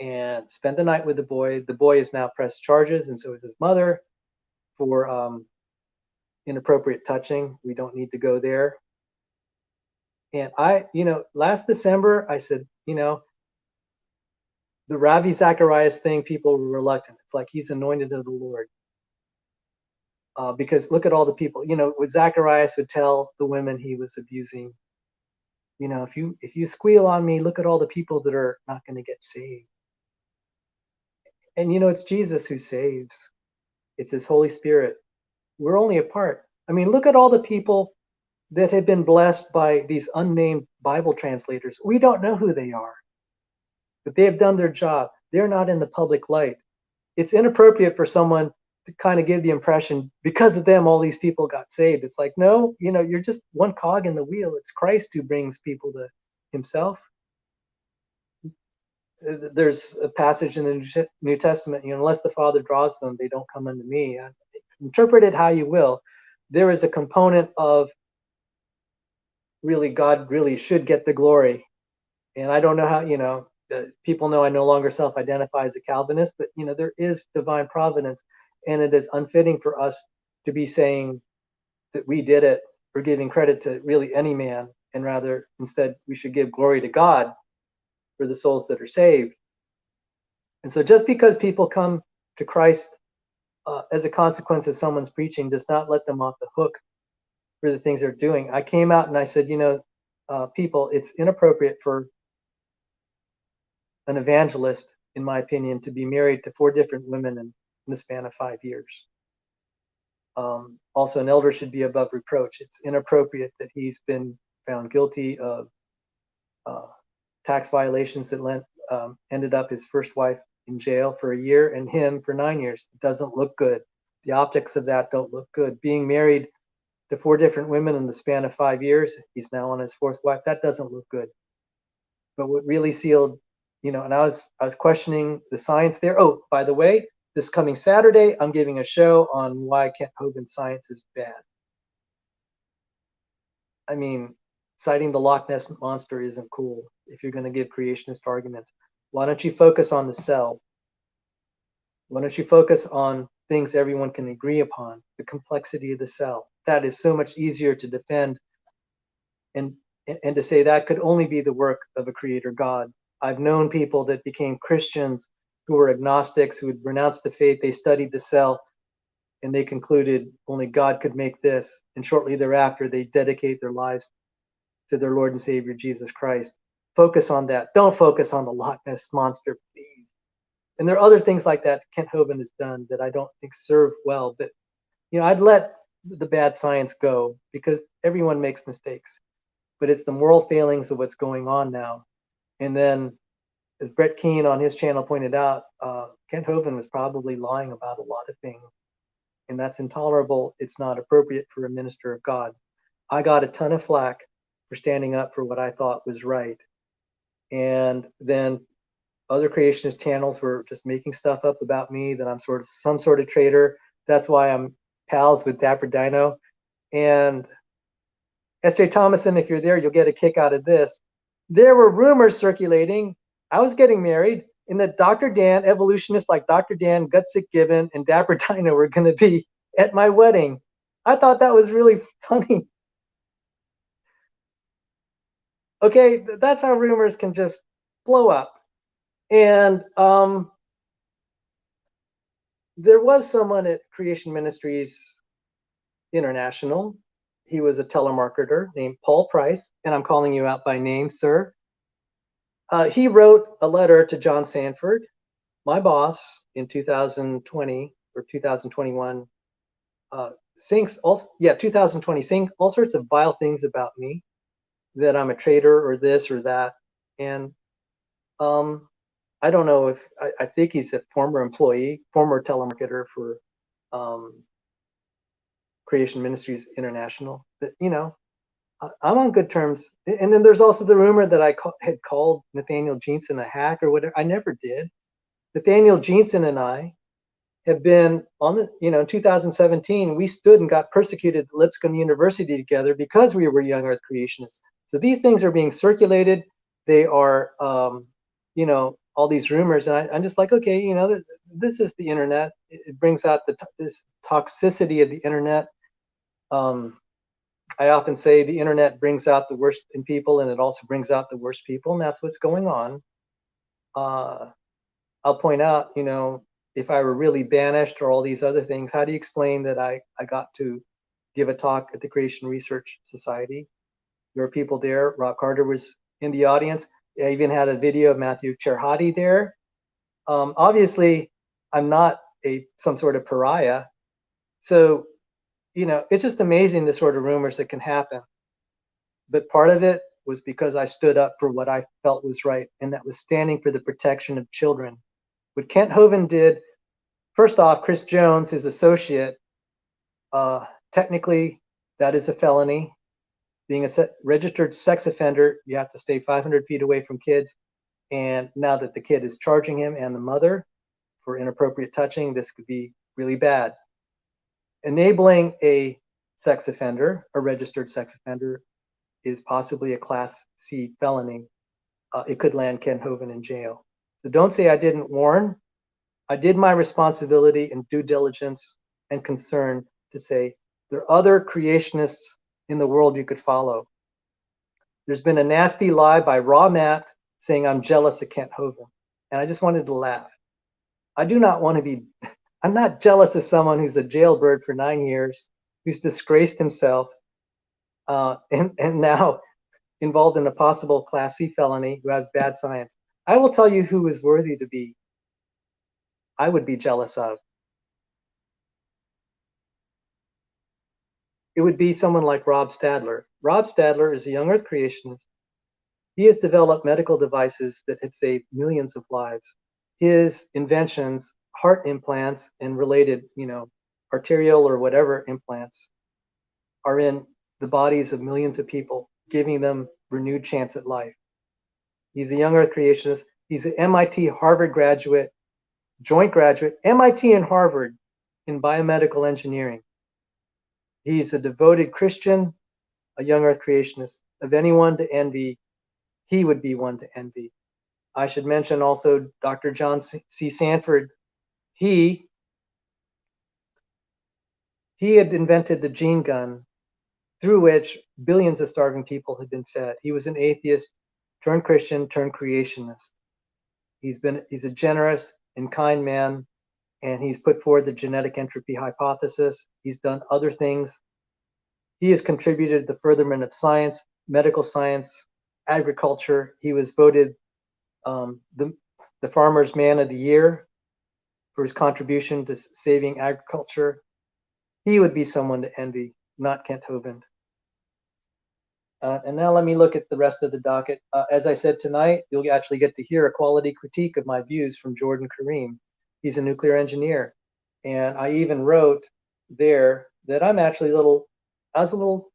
and spent the night with the boy. The boy is now pressed charges, and so is his mother, for inappropriate touching. We don't need to go there. And last December, I said, the Ravi Zacharias thing, people were reluctant. It's like he's anointed of the Lord. Because look at all the people, what Zacharias would tell the women he was abusing. If you squeal on me, look at all the people that are not going to get saved. And it's Jesus who saves. It's his Holy Spirit. We're only a part. Look at all the people that have been blessed by these unnamed Bible translators. We don't know who they are, but they have done their job. They're not in the public light. It's inappropriate for someone to kind of give the impression because of them, all these people got saved. It's like, no, you're just one cog in the wheel. It's Christ who brings people to himself. There's a passage in the New Testament, unless the Father draws them, they don't come unto me. Interpret it how you will. There is a component of really God really should get the glory. And I don't know how, people know I no longer self-identify as a Calvinist, but there is divine providence, and it is unfitting for us to be saying that we did it or giving credit to really any man, and rather instead we should give glory to God for the souls that are saved. And so just because people come to Christ as a consequence of someone's preaching does not let them off the hook for the things they're doing. I came out and I said, people, it's inappropriate for an evangelist, in my opinion, to be married to 4 different women in the span of 5 years. Also, an elder should be above reproach. It's inappropriate that he's been found guilty of tax violations that ended up his first wife in jail for a year and him for 9 years. It doesn't look good. The optics of that don't look good. Being married to 4 different women in the span of 5 years, he's now on his 4th wife, that doesn't look good. But what really sealed, and I was questioning the science there. Oh, by the way, this coming Saturday, I'm giving a show on why Kent Hovind's science is bad. I mean, citing the Loch Ness Monster isn't cool if you're going to give creationist arguments. Why don't you focus on the cell? Why don't you focus on things everyone can agree upon, the complexity of the cell? That is so much easier to defend and to say that could only be the work of a creator God. I've known people that became Christians who were agnostics, who had renounced the faith. They studied the cell and they concluded only God could make this. And shortly thereafter, they dedicate their lives to their Lord and Savior, Jesus Christ. Focus on that. Don't focus on the Loch Ness Monster, please. And there are other things like that Kent Hovind has done that I don't think serve well. But, I'd let the bad science go because everyone makes mistakes. But it's the moral failings of what's going on now. And then, as Brett Keane on his channel pointed out, Kent Hovind was probably lying about a lot of things. And that's intolerable. It's not appropriate for a minister of God. I got a ton of flack for standing up for what I thought was right. And then other creationist channels were just making stuff up about me, that I'm some sort of traitor. That's why I'm pals with Dapper Dino. And S.J. Thomason, if you're there, you'll get a kick out of this. There were rumors circulating. I was getting married, and that Dr. Dan, evolutionists like Dr. Dan, Gutsick Gibbon, and Dapper Dino were going to be at my wedding. I thought that was really funny. Okay, that's how rumors can just blow up. And there was someone at Creation Ministries International. He was a telemarketer named Paul Price, and I'm calling you out by name, sir. He wrote a letter to John Sanford, my boss, in 2020 or 2021. 2020, saying all sorts of vile things about me, that I'm a traitor or this or that. And I don't know if I think he's a former employee, former telemarketer for Creation Ministries International. That I'm on good terms. And then there's also the rumor that I had called Nathaniel Jeanson a hack or whatever. I never did. Nathaniel Jeanson and I have been on the, in 2017, we stood and got persecuted at Lipscomb University together because we were young earth creationists. So these things are being circulated. They are, all these rumors. And I'm just like, okay, this is the internet. It brings out this toxicity of the internet. I often say the internet brings out the worst in people, and it also brings out the worst people, and that's what's going on. I'll point out, if I were really banished or all these other things, how do you explain that I got to give a talk at the Creation Research Society? There were people there. Rob Carter was in the audience. I even had a video of Matthew Cherhati there. Obviously, I'm not some sort of pariah. So, it's just amazing the sort of rumors that can happen. But part of it was because I stood up for what I felt was right, and that was standing for the protection of children. What Kent Hovind did first off, Chris Jones, his associate, technically that is a felony. Being a registered sex offender, you have to stay 500 feet away from kids. And now that the kid is charging him and the mother for inappropriate touching, this could be really bad. Enabling a sex offender, a registered sex offender, is possibly a Class C felony. It could land Ken Hovind in jail. So don't say I didn't warn. I did my responsibility and due diligence and concern to say there are other creationists in the world you could follow. There's been a nasty lie by Raw Matt saying I'm jealous of Kent Hovind. And I just wanted to laugh. I do not want to be, I'm not jealous of someone who's a jailbird for 9 years, who's disgraced himself, and now involved in a possible Class C felony, who has bad science. I will tell you who is worthy to be, I would be jealous of. It would be someone like Rob Stadler. Rob Stadler is a young earth creationist. He has developed medical devices that have saved millions of lives. His inventions, heart implants and related, arterial or whatever implants, are in the bodies of millions of people, giving them renewed chance at life. He's a young earth creationist. He's an MIT Harvard graduate, joint graduate, MIT and Harvard in biomedical engineering. He's a devoted Christian, a young earth creationist. Of anyone to envy, he would be one to envy. I should mention also Dr. John C. Sanford. He had invented the gene gun through which billions of starving people had been fed. He was an atheist turned Christian turned creationist. He's a generous and kind man, and he's put forward the genetic entropy hypothesis. He's done other things. He has contributed to the furtherment of science, medical science, agriculture. He was voted the Farmer's Man of the Year for his contribution to saving agriculture. He would be someone to envy, not Kent Hovind. And now let me look at the rest of the docket. As I said tonight, you'll actually get to hear a quality critique of my views from Jordan Kareem. He's a nuclear engineer. And I even wrote there that I was a little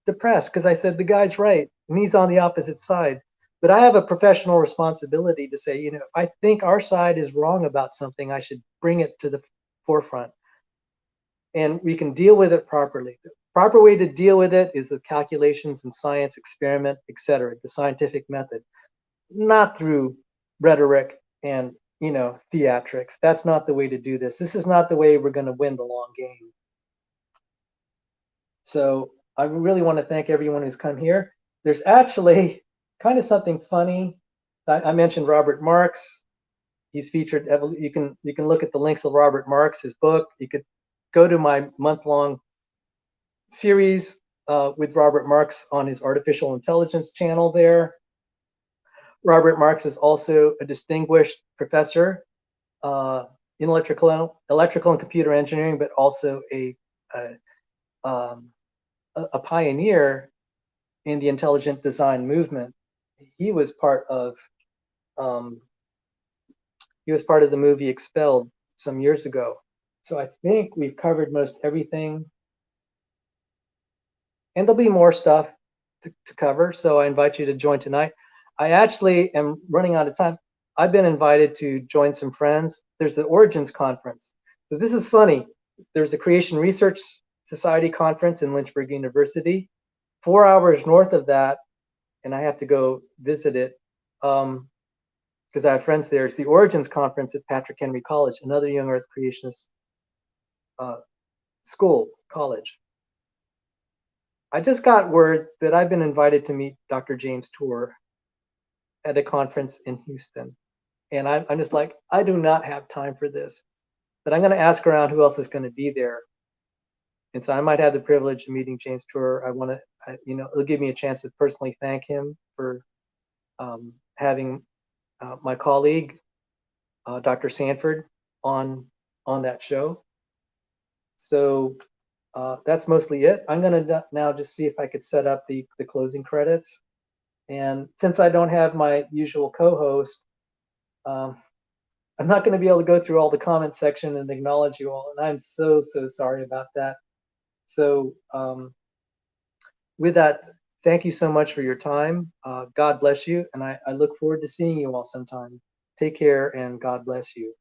depressed because I said the guy's right and he's on the opposite side. But I have a professional responsibility to say, if I think our side is wrong about something, I should bring it to the forefront. And we can deal with it properly. The proper way to deal with it is the calculations and science, experiment, etc., the scientific method, not through rhetoric and theatrics. That's not the way to do this. This is not the way we're going to win the long game. So I really want to thank everyone who's come here. There's actually kind of something funny. I mentioned Robert Marx. He's featured. You can look at the links of Robert Marx, his book. You could go to my month-long series with Robert Marx on his artificial intelligence channel there. Robert Marx is also a distinguished professor in electrical and computer engineering, but also a pioneer in the intelligent design movement. He was part of the movie Expelled some years ago. So I think we've covered most everything. And there'll be more stuff to cover, so I invite you to join tonight. I actually am running out of time. I've been invited to join some friends. There's the Origins Conference. So this is funny. There's a Creation Research Society conference in Lynchburg University. 4 hours north of that, and I have to go visit it because I have friends there. It's the Origins Conference at Patrick Henry College, another young earth creationist college. I just got word that I've been invited to meet Dr. James Tour at a conference in Houston. And I'm just like, I do not have time for this. But I'm going to ask around who else is going to be there. And so I might have the privilege of meeting James Tour. It'll give me a chance to personally thank him for having my colleague, Dr. Sanford, on that show. So that's mostly it. I'm going to now just see if I could set up the closing credits. And since I don't have my usual co-host, I'm I'm not going to be able to go through all the comment section and acknowledge you all, and I'm so sorry about that. So with that, thank you so much for your time. God bless you, and I look forward to seeing you all sometime. Take care, and God bless you.